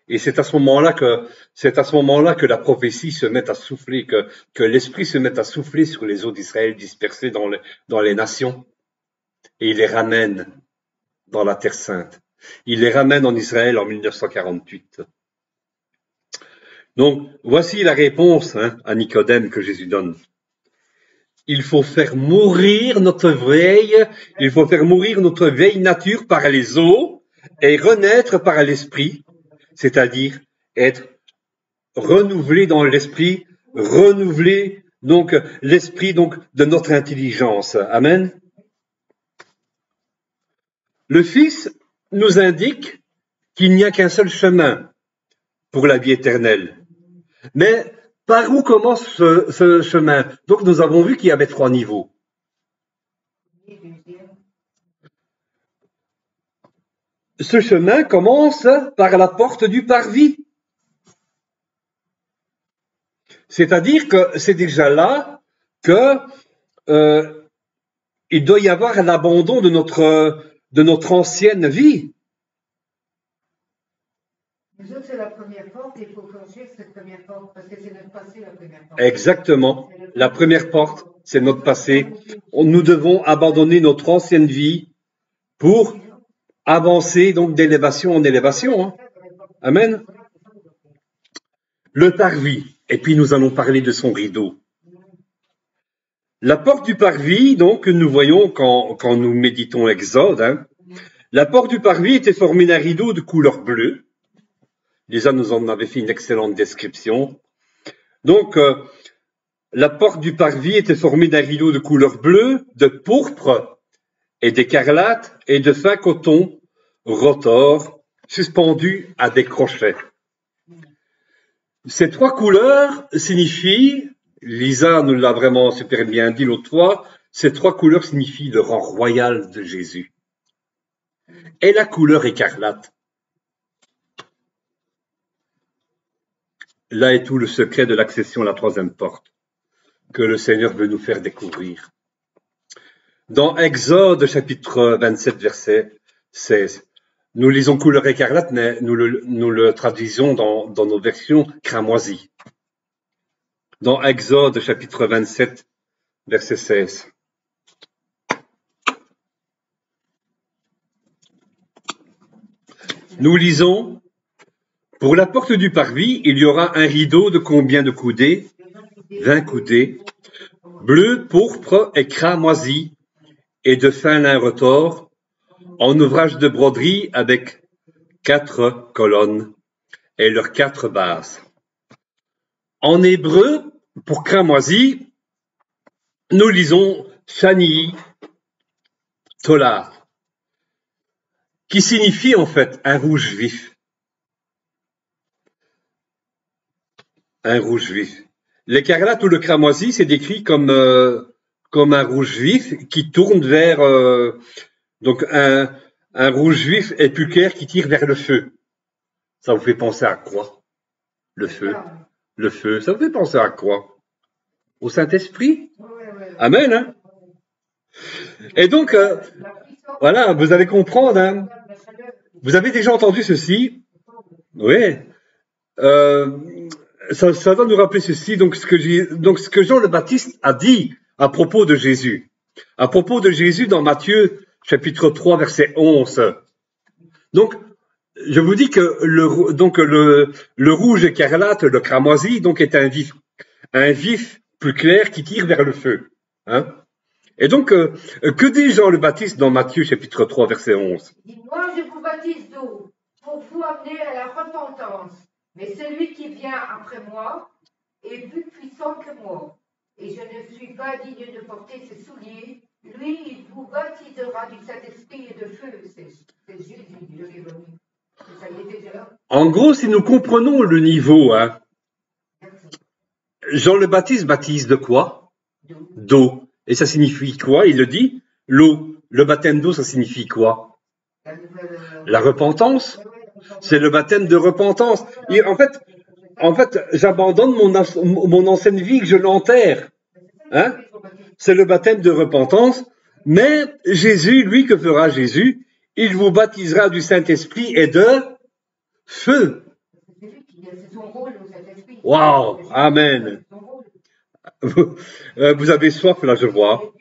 Et c'est à ce moment-là que la prophétie se met à souffler, que l'Esprit se met à souffler sur les eaux d'Israël dispersées dans les nations. Et il les ramène dans la Terre Sainte. Il les ramène en Israël en 1948. Donc, voici la réponse à Nicodème que Jésus donne. Il faut faire mourir notre vieille nature par les eaux et renaître par l'esprit, c'est-à-dire être renouvelé dans l'esprit, renouveler donc l'esprit donc de notre intelligence. Amen. Le Fils nous indique qu'il n'y a qu'un seul chemin pour la vie éternelle. Mais par où commence ce chemin? Donc nous avons vu qu'il y avait 3 niveaux. Ce chemin commence par la porte du parvis. C'est-à-dire que c'est déjà là que il doit y avoir l'abandon de notre ancienne vie. Nous autres, c'est la première porte, il faut franchir cette première porte, parce que c'est notre passé, la première porte. Exactement. La première porte, c'est notre passé. Nous devons abandonner notre ancienne vie pour avancer donc d'élévation en élévation. Amen. Le parvis. Et puis nous allons parler de son rideau. La porte du parvis, donc, nous voyons quand nous méditons Exode, la porte du parvis était formée d'un rideau de couleur bleue. Lisa nous en avait fait une excellente description. Donc, la porte du parvis était formée d'un rideau de couleur bleue, de pourpre et d'écarlate et de fin coton rotor suspendu à des crochets. Ces 3 couleurs signifient, Lisa nous l'a vraiment super bien dit l'autre fois, ces 3 couleurs signifient le rang royal de Jésus. Et la couleur écarlate. Là est tout le secret de l'accession à la 3e porte, que le Seigneur veut nous faire découvrir. Dans Exode, chapitre 27, verset 16, nous lisons couleur écarlate, mais nous le traduisons dans nos versions cramoisi. Dans Exode, chapitre 27, verset 16. Nous lisons, « Pour la porte du parvis, il y aura un rideau de combien de coudées? 20 coudées, bleu, pourpre et cramoisi, et de fin lin retors, en ouvrage de broderie avec 4 colonnes et leurs 4 bases. » En hébreu, pour cramoisi, nous lisons Shani Tola, qui signifie en fait un rouge vif. Un rouge vif. L'écarlate ou le cramoisi, c'est décrit comme un rouge vif qui tourne vers donc un rouge vif et plus clair qui tire vers le feu. Ça vous fait penser à quoi? Le feu. Le feu, ça vous fait penser à quoi? au Saint-Esprit. Ouais, ouais, ouais. Amen. Hein? Et donc, La puissance, voilà, vous allez comprendre. Hein? la chaleur, Vous avez déjà entendu ceci? Oui. Euh, ça va nous rappeler ceci. Donc, ce que Jean le Baptiste a dit à propos de Jésus. À propos de Jésus dans Matthieu, chapitre 3, verset 11. Donc, je vous dis que le rouge écarlate, le cramoisi, donc est un vif plus clair qui tire vers le feu. Hein? Et donc, que dit Jean le Baptiste dans Matthieu chapitre 3, verset 11? il dit, moi je vous baptise d'eau pour vous amener à la repentance. Mais celui qui vient après moi est plus puissant que moi. Et je ne suis pas digne de porter ses souliers. Lui, il vous baptisera du Saint-Esprit et de feu. C'est Jésus, Dieu qui est venu. Ça y est déjà. En gros, si nous comprenons le niveau, hein, Jean le Baptiste baptise de quoi? D'eau. Et ça signifie quoi? Il le dit. L'eau. Le baptême d'eau, ça signifie quoi? La repentance. C'est le baptême de repentance. Et en fait, j'abandonne mon ancienne vie que je l'enterre. Hein? C'est le baptême de repentance. Mais Jésus, lui, que fera Jésus? Il vous baptisera du Saint-Esprit et de feu. C'est son rôle au Saint-Esprit. Waouh, amen. Vous avez soif là, je vois.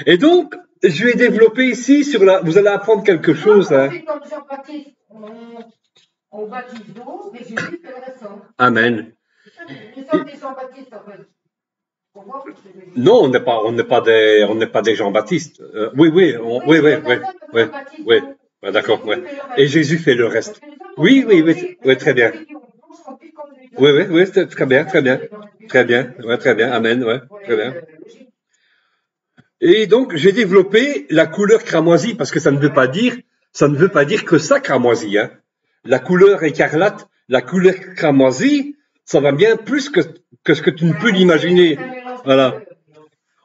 Et donc, je vais développer ici vous allez apprendre quelque chose. Hein. Comme Jean-Baptiste, on baptise d'eau, mais Jésus fait le reste. Amen. Nous sommes des Jean-Baptiste en fait. Non, on n'est pas des Jean-Baptiste. Oui. D'accord, ouais. Et Jésus fait le reste. Oui, très bien. Oui, c'est très bien. Ouais, très bien. Amen, ouais, très bien. Et donc, j'ai développé la couleur cramoisie parce que ça ne veut pas dire que ça cramoisie, hein. La couleur écarlate, la couleur cramoisie, ça va bien plus que ce que tu ne peux l'imaginer. Voilà.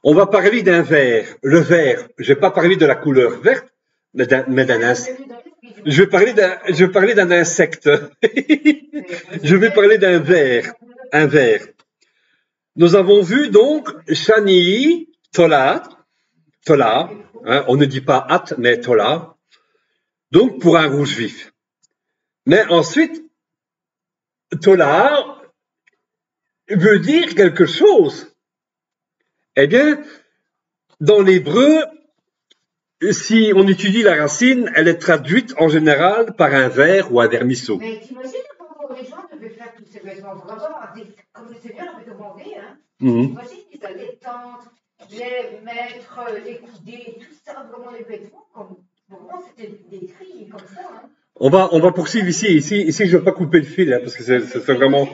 On va parler d'un vert. Le vert, je vais pas parler de la couleur verte, mais d'un insecte. Je vais parler d'un insecte. Je vais parler d'un ver. Un ver. Nous avons vu donc Shani, Tola, hein, on ne dit pas at, mais Tola, donc pour un rouge vif. Mais ensuite, Tola veut dire quelque chose. Eh bien, dans l'hébreu, si on étudie la racine, elle est traduite en général par un ver ou un vermisseau. Mais t'imagines comment les gens devaient faire tous ces vêtements vraiment, comme le Seigneur avait demandé, hein? T'imagines qu'ils allaient tendre, les mettre, les couder, tout ça, vraiment les vêtements, vraiment c'était des trilles comme ça. Hein? On va poursuivre ici, je ne vais pas couper le fil, hein, parce que c'est vraiment...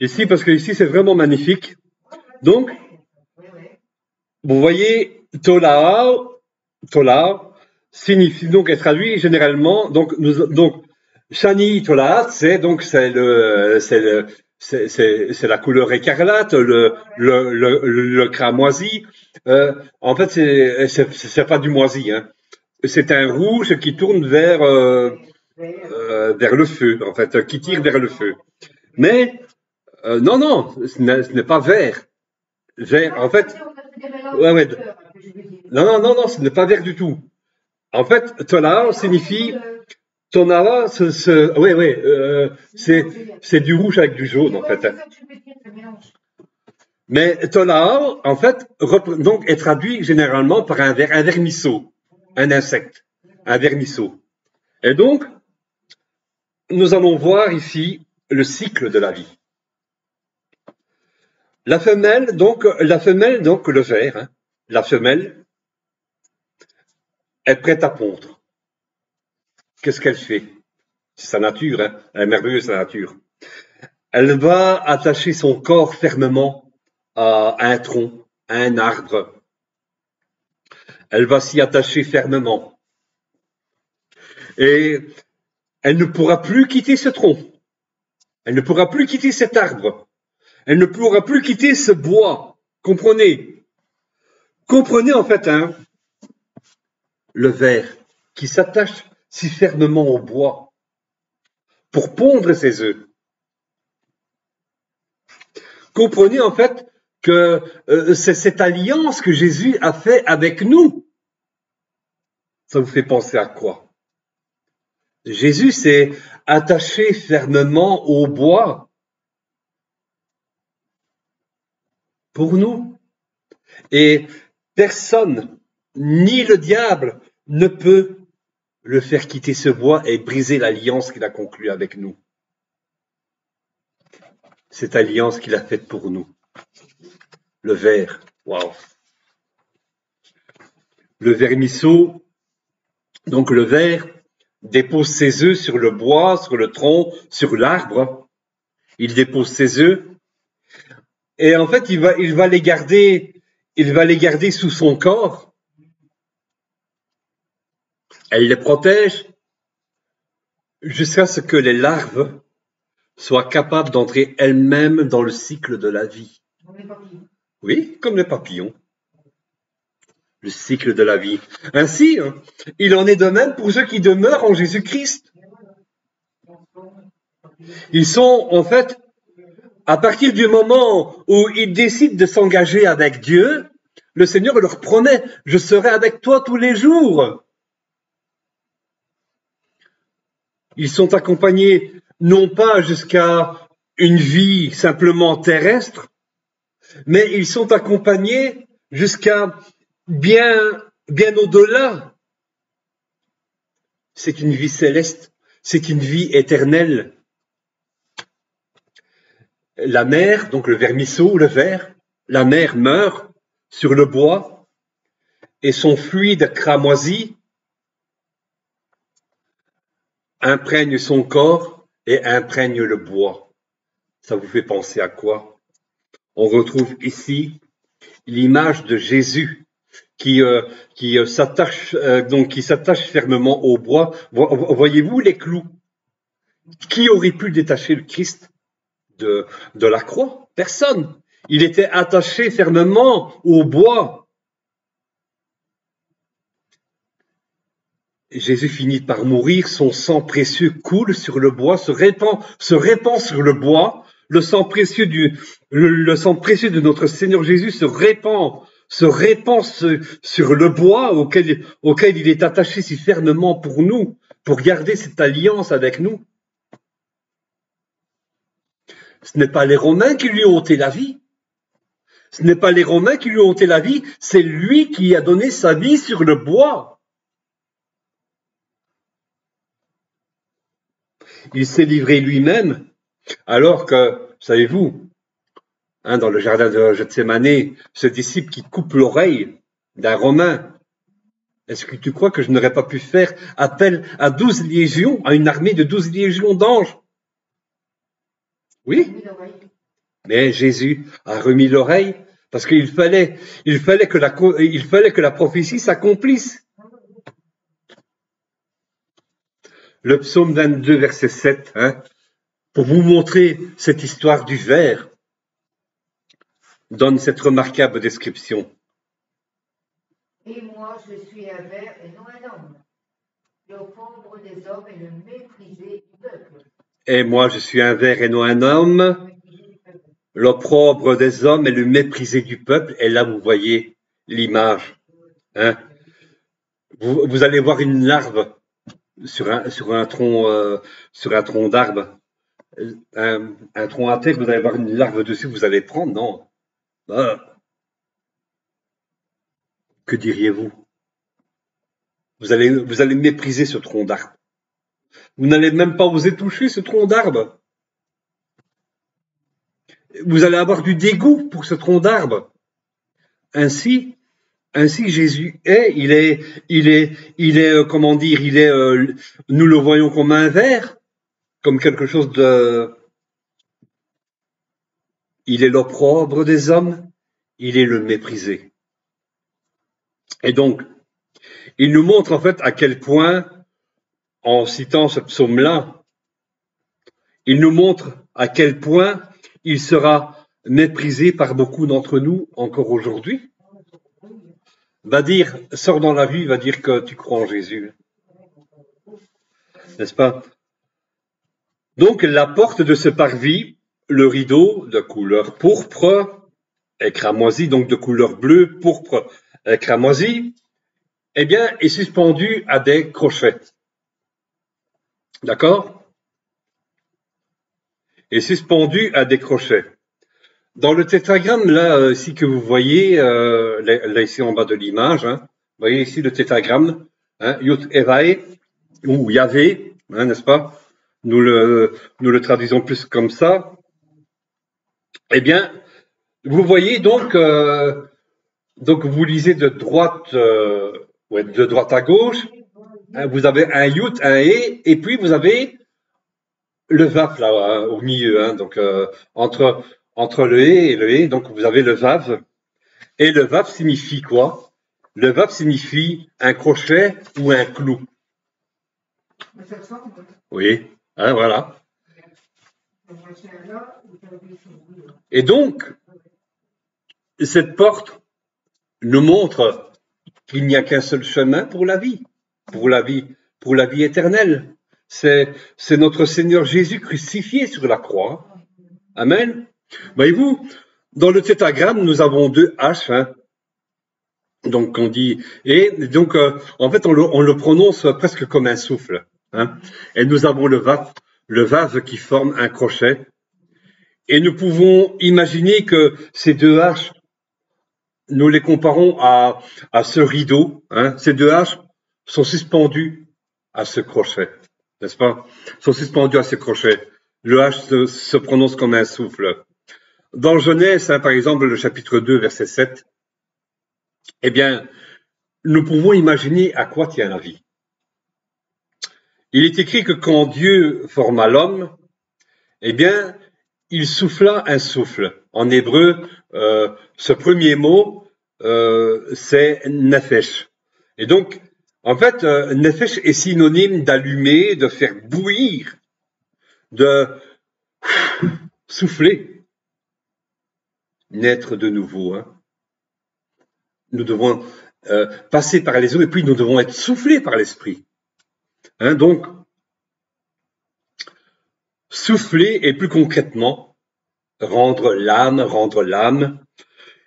Ici, parce que ici, c'est vraiment magnifique. Donc, vous voyez, Tola signifie donc est traduit généralement donc Shani Tola c'est la couleur écarlate, le cramoisi. En fait, c'est pas du moisi, hein. C'est un rouge qui tourne vers le feu, en fait, qui tire vers le feu. Mais non, ce n'est pas vert. Vert, en fait. Ouais. Non, ce n'est pas vert du tout. En fait, Tola signifie Tonara, c'est du rouge avec du jaune en fait. Mais Tola, en fait, donc est traduit généralement par un vermisseau, un insecte, un vermisseau. Et donc, nous allons voir ici le cycle de la vie. La femelle, donc le ver, hein, la femelle est prête à pondre. Qu'est-ce qu'elle fait? C'est sa nature, hein, elle est merveilleuse, sa nature. Elle va attacher son corps fermement à un tronc, à un arbre. Elle va s'y attacher fermement. Et elle ne pourra plus quitter ce tronc. Elle ne pourra plus quitter cet arbre. Elle ne pourra plus quitter ce bois. Comprenez? Comprenez en fait, hein, le ver qui s'attache si fermement au bois pour pondre ses œufs. Comprenez en fait que c'est cette alliance que Jésus a fait avec nous. Ça vous fait penser à quoi? Jésus s'est attaché fermement au bois pour nous. Et personne, ni le diable, ne peut le faire quitter ce bois et briser l'alliance qu'il a conclue avec nous. Cette alliance qu'il a faite pour nous. Le ver, waouh. Le vermisseau, donc le ver, dépose ses œufs sur le bois, sur le tronc, sur l'arbre. Il dépose ses œufs. Et en fait, il va les garder sous son corps. Elle les protège jusqu'à ce que les larves soient capables d'entrer elles-mêmes dans le cycle de la vie. Oui, comme les papillons. Le cycle de la vie. Ainsi, il en est de même pour ceux qui demeurent en Jésus-Christ. Ils sont, en fait, à partir du moment où ils décident de s'engager avec Dieu, le Seigneur leur promet, je serai avec toi tous les jours. Ils sont accompagnés non pas jusqu'à une vie simplement terrestre, mais ils sont accompagnés jusqu'à bien au-delà. C'est une vie céleste, c'est une vie éternelle. La mère, donc le vermisseau, le ver, la mère meurt sur le bois et son fluide cramoisi imprègne son corps et imprègne le bois. Ça vous fait penser à quoi? On retrouve ici l'image de Jésus qui s'attache fermement au bois. Voyez-vous les clous? Qui aurait pu détacher le Christ de la croix? Personne. Il était attaché fermement au bois. Jésus finit par mourir, son sang précieux coule sur le bois, se répand sur le bois. Le sang précieux de notre Seigneur Jésus se répand sur le bois auquel il est attaché si fermement pour nous, pour garder cette alliance avec nous. Ce n'est pas les Romains qui lui ont ôté la vie. Ce n'est pas les Romains qui lui ont ôté la vie, c'est lui qui a donné sa vie sur le bois. Il s'est livré lui-même, alors que, savez-vous, dans le jardin de Gethsémani, ce disciple qui coupe l'oreille d'un Romain, est-ce que tu crois que je n'aurais pas pu faire appel à 12 légions, à une armée de 12 légions d'anges? Oui, mais Jésus a remis l'oreille parce qu'il fallait que la prophétie s'accomplisse. Le psaume 22, verset 7, pour vous montrer cette histoire du ver, donne cette remarquable description. Et moi, je suis un ver et non un homme, l'opprobre des hommes et le méprisé du peuple. Et moi, je suis un ver et non un homme, l'opprobre des hommes et le méprisé du peuple. Et là, vous voyez l'image. Vous allez voir une larve sur un tronc d'arbre, un tronc à terre, vous allez voir une larve dessus, vous allez prendre, non? Que diriez-vous? Vous allez mépriser ce tronc d'arbre. Vous n'allez même pas oser toucher ce tronc d'arbre. Vous allez avoir du dégoût pour ce tronc d'arbre. Ainsi Jésus nous le voyons comme un ver, comme quelque chose il est l'opprobre des hommes, il est le méprisé. Et donc, il nous montre en fait à quel point, en citant ce psaume-là, il nous montre à quel point il sera méprisé par beaucoup d'entre nous encore aujourd'hui. Va dire, sors dans la vie, va dire que tu crois en Jésus. N'est-ce pas? Donc, la porte de ce parvis, le rideau de couleur pourpre, est cramoisi, donc de couleur bleue, pourpre, cramoisi, eh bien, est suspendu à des crochets. D'accord? Est suspendu à des crochets. Dans le tétragramme, là, ici que vous voyez, là, ici en bas de l'image, hein, vous voyez ici le tétragramme, hein, Yud Evae, ou Yahvé, hein, n'est-ce pas? Nous le traduisons plus comme ça. Eh bien, vous voyez donc vous lisez de droite à gauche, hein, vous avez un Yud, un E, et puis vous avez le Vav là au milieu, hein, donc entre le E et le E, donc vous avez le Vav. Et le Vav signifie quoi? Le Vav signifie un crochet ou un clou. Oui, hein, voilà. Et donc, cette porte nous montre qu'il n'y a qu'un seul chemin pour la vie éternelle. C'est notre Seigneur Jésus crucifié sur la croix. Amen. Voyez-vous, dans le tétragramme, nous avons deux H, hein. Donc on dit, et donc en fait on le prononce presque comme un souffle, hein. Et nous avons le Vav qui forme un crochet. Et nous pouvons imaginer que ces deux H, nous les comparons à ce rideau, hein. Ces deux H sont suspendus à ce crochet, n'est-ce pas? Sont suspendus à ce crochet. Le H se prononce comme un souffle. Dans Genèse, hein, par exemple, le chapitre 2, verset 7, eh bien, nous pouvons imaginer à quoi tient la vie. Il est écrit que quand Dieu forma l'homme, eh bien, il souffla un souffle. En hébreu, ce premier mot, c'est nefesh. Et donc, en fait, nefesh est synonyme d'allumer, de faire bouillir, de souffler, naître de nouveau. Hein. Nous devons passer par les eaux et puis nous devons être soufflés par l'esprit. Hein, donc, souffler et plus concrètement, rendre l'âme.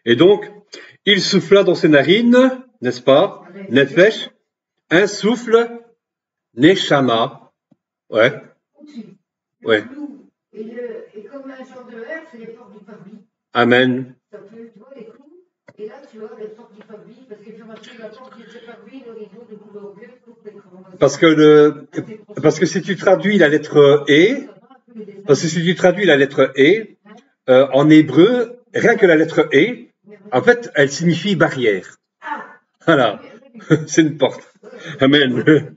Et donc, il souffla dans ses narines, n'est-ce pas? Nefesh, un souffle, neshama. Ouais. Ouais. Et comme un genre de R, c'est les portes du parvis. Amen. Ça peut, tu vois, les clous. Et là, tu vois, les portes du parvis, parce qu'il faut marquer la porte du parvis, le rideau de couleur bleue, pour les chromosomes. Parce que si tu traduis la lettre E, en hébreu, rien que la lettre E, en fait, elle signifie barrière. Voilà, c'est une porte. Amen.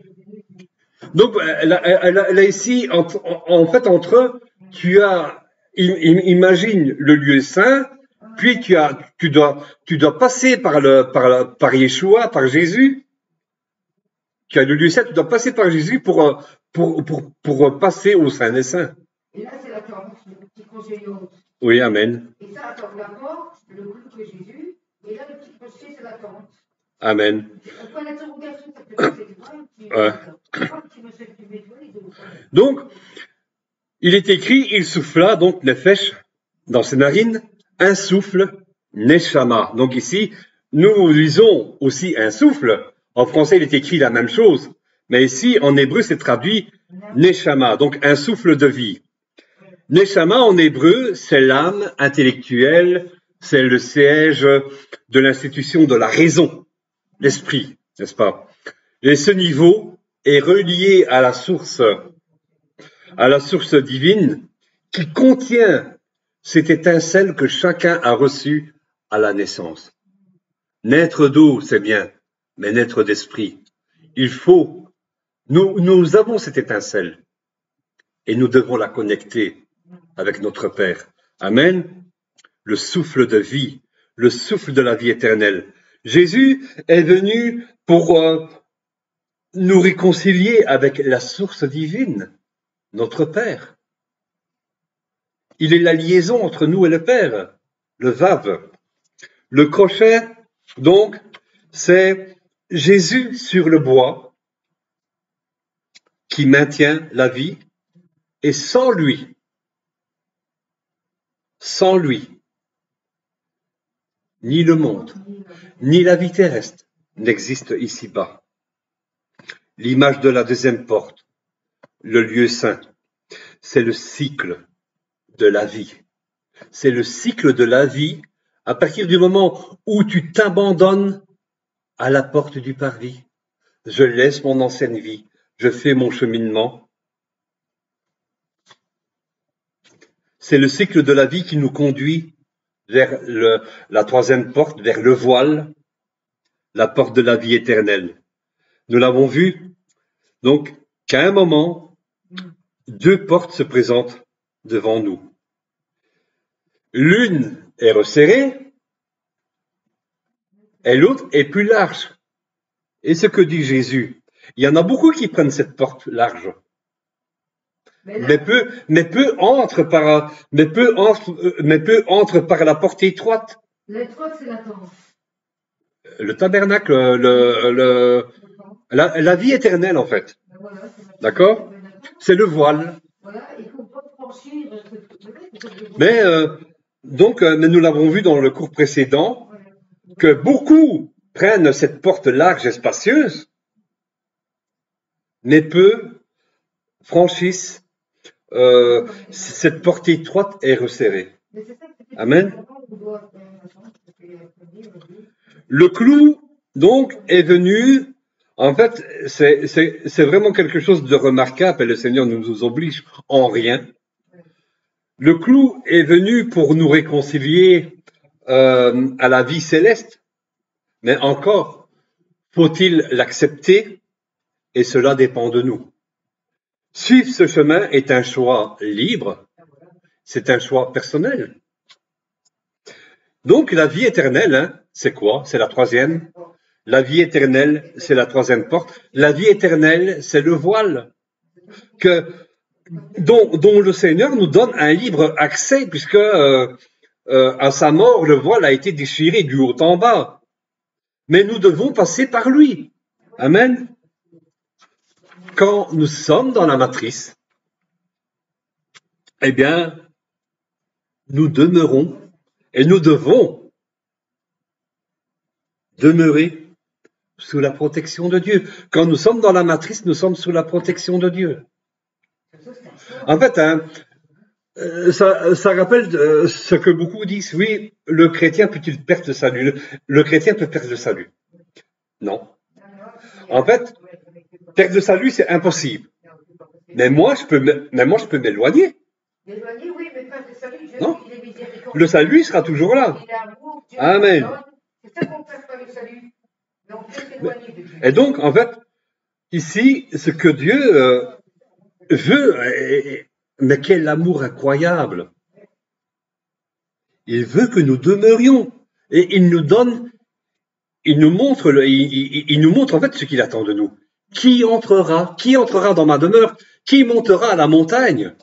Donc, elle a ici, en fait, entre eux, tu as, imagine le lieu saint, puis tu dois passer par Yeshua, par Jésus. Tu as le lieu saint, tu dois passer par Jésus pour passer au Saint des Saints. Et là, c'est la tente, le petit crochet haute. Oui, amen. Et ça, attends, la porte, le clou de Jésus, et là, le petit crochet, c'est la tente. Amen. Un point d'interrogation, ça peut être Donc, il est écrit, il souffla, donc, nefesh, dans ses narines, un souffle, neshama. Donc ici, nous lisons aussi un souffle. En français, il est écrit la même chose. Mais ici, en hébreu, c'est traduit neshama, donc un souffle de vie. Neshama, en hébreu, c'est l'âme intellectuelle, c'est le siège de l'institution de la raison, l'esprit, n'est-ce pas? Et ce niveau est relié à la source divine qui contient cette étincelle que chacun a reçue à la naissance. Naître d'eau, c'est bien, mais naître d'esprit. Il faut, nous avons cette étincelle et nous devons la connecter avec notre Père. Amen. Le souffle de vie, le souffle de la vie éternelle. Jésus est venu pour nous réconcilier avec la source divine, notre Père. Il est la liaison entre nous et le Père, le Vav. Le crochet, donc, c'est Jésus sur le bois qui maintient la vie, et sans lui, ni le monde, ni la vie terrestre n'existe ici-bas. L'image de la deuxième porte, le lieu saint, c'est le cycle de la vie. C'est le cycle de la vie à partir du moment où tu t'abandonnes à la porte du parvis. Je laisse mon ancienne vie, je fais mon cheminement. C'est le cycle de la vie qui nous conduit vers la troisième porte, vers le voile, la porte de la vie éternelle. Nous l'avons vu, donc, qu'à un moment, deux portes se présentent devant nous. L'une est resserrée et l'autre est plus large. Et ce que dit Jésus, il y en a beaucoup qui prennent cette porte large. Mais peu entrent par la porte étroite. L'étroite, c'est la tente. Le tabernacle, la vie éternelle en fait. Voilà, d'accord? C'est le voile. Voilà, il faut pas franchir. Mais nous l'avons vu dans le cours précédent que beaucoup prennent cette porte large et spacieuse, mais peu franchissent cette porte étroite et resserrée. Amen. Le clou, donc, est venu. En fait, c'est vraiment quelque chose de remarquable et le Seigneur ne nous oblige en rien. Le clou est venu pour nous réconcilier à la vie céleste. Mais encore, faut-il l'accepter? Et cela dépend de nous. Suivre ce chemin est un choix libre, c'est un choix personnel. Donc la vie éternelle, c'est quoi? C'est la troisième. La vie éternelle, c'est la troisième porte. La vie éternelle, c'est le voile dont le Seigneur nous donne un libre accès, puisque à sa mort, le voile a été déchiré du haut en bas. Mais nous devons passer par lui. Amen. Quand nous sommes dans la matrice, eh bien, nous demeurons et nous devons demeurer sous la protection de Dieu. Quand nous sommes dans la matrice, nous sommes sous la protection de Dieu. En fait, ça rappelle ce que beaucoup disent. Oui, le chrétien peut-il perdre le salut? Le chrétien peut perdre le salut. Non. En fait, perdre le salut, c'est impossible. Mais moi, je peux m'éloigner. L'éloigner, oui, mais pas le salut. Non. Le salut sera toujours là. Amen. C'est ça qu'on perd pas le salut. Mais on peut s'éloigner de Dieu. Et donc, en fait, ici, ce que Dieu veut, mais quel amour incroyable. Il veut que nous demeurions. Et il nous donne, il nous montre en fait ce qu'il attend de nous. Qui entrera dans ma demeure? Qui montera à la montagne?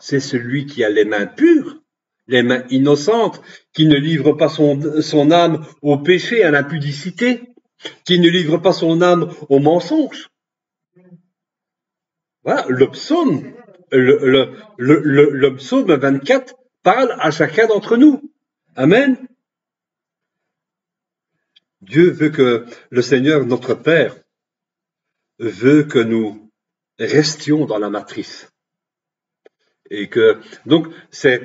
C'est celui qui a les mains pures, les mains innocentes, qui ne livre pas son âme au péché, à l'impudicité, qui ne livre pas son âme au mensonge. Voilà, le psaume 24 parle à chacun d'entre nous. Amen. Dieu veut que le Seigneur, notre Père, veut que nous restions dans la matrice. Et que, donc, c'est,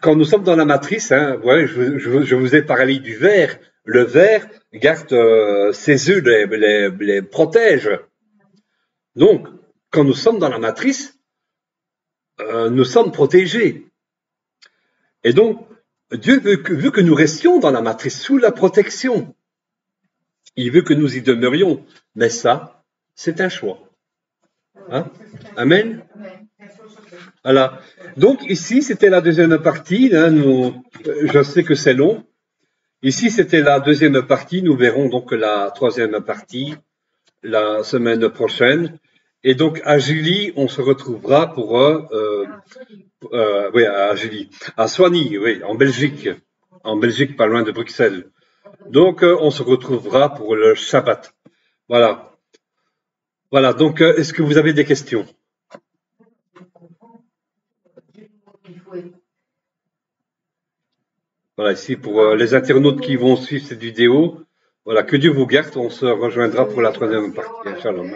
quand nous sommes dans la matrice, je vous ai parlé du ver. Le ver garde ses œufs, les protège. Donc, quand nous sommes dans la matrice, nous sommes protégés. Et donc, Dieu veut que nous restions dans la matrice, sous la protection. Il veut que nous y demeurions. Mais ça, c'est un choix. Hein? Amen. Voilà. Donc ici, c'était la deuxième partie. Je sais que c'est long. Ici, c'était la deuxième partie. Nous verrons donc la troisième partie la semaine prochaine. Et donc à Julie, on se retrouvera pour à Julie, à Soigny, oui, en Belgique, pas loin de Bruxelles. Donc on se retrouvera pour le Shabbat. Voilà. Voilà. Donc est-ce que vous avez des questions? Voilà, ici pour les internautes qui vont suivre cette vidéo. Voilà, que Dieu vous garde. On se rejoindra pour la troisième partie. Shalom.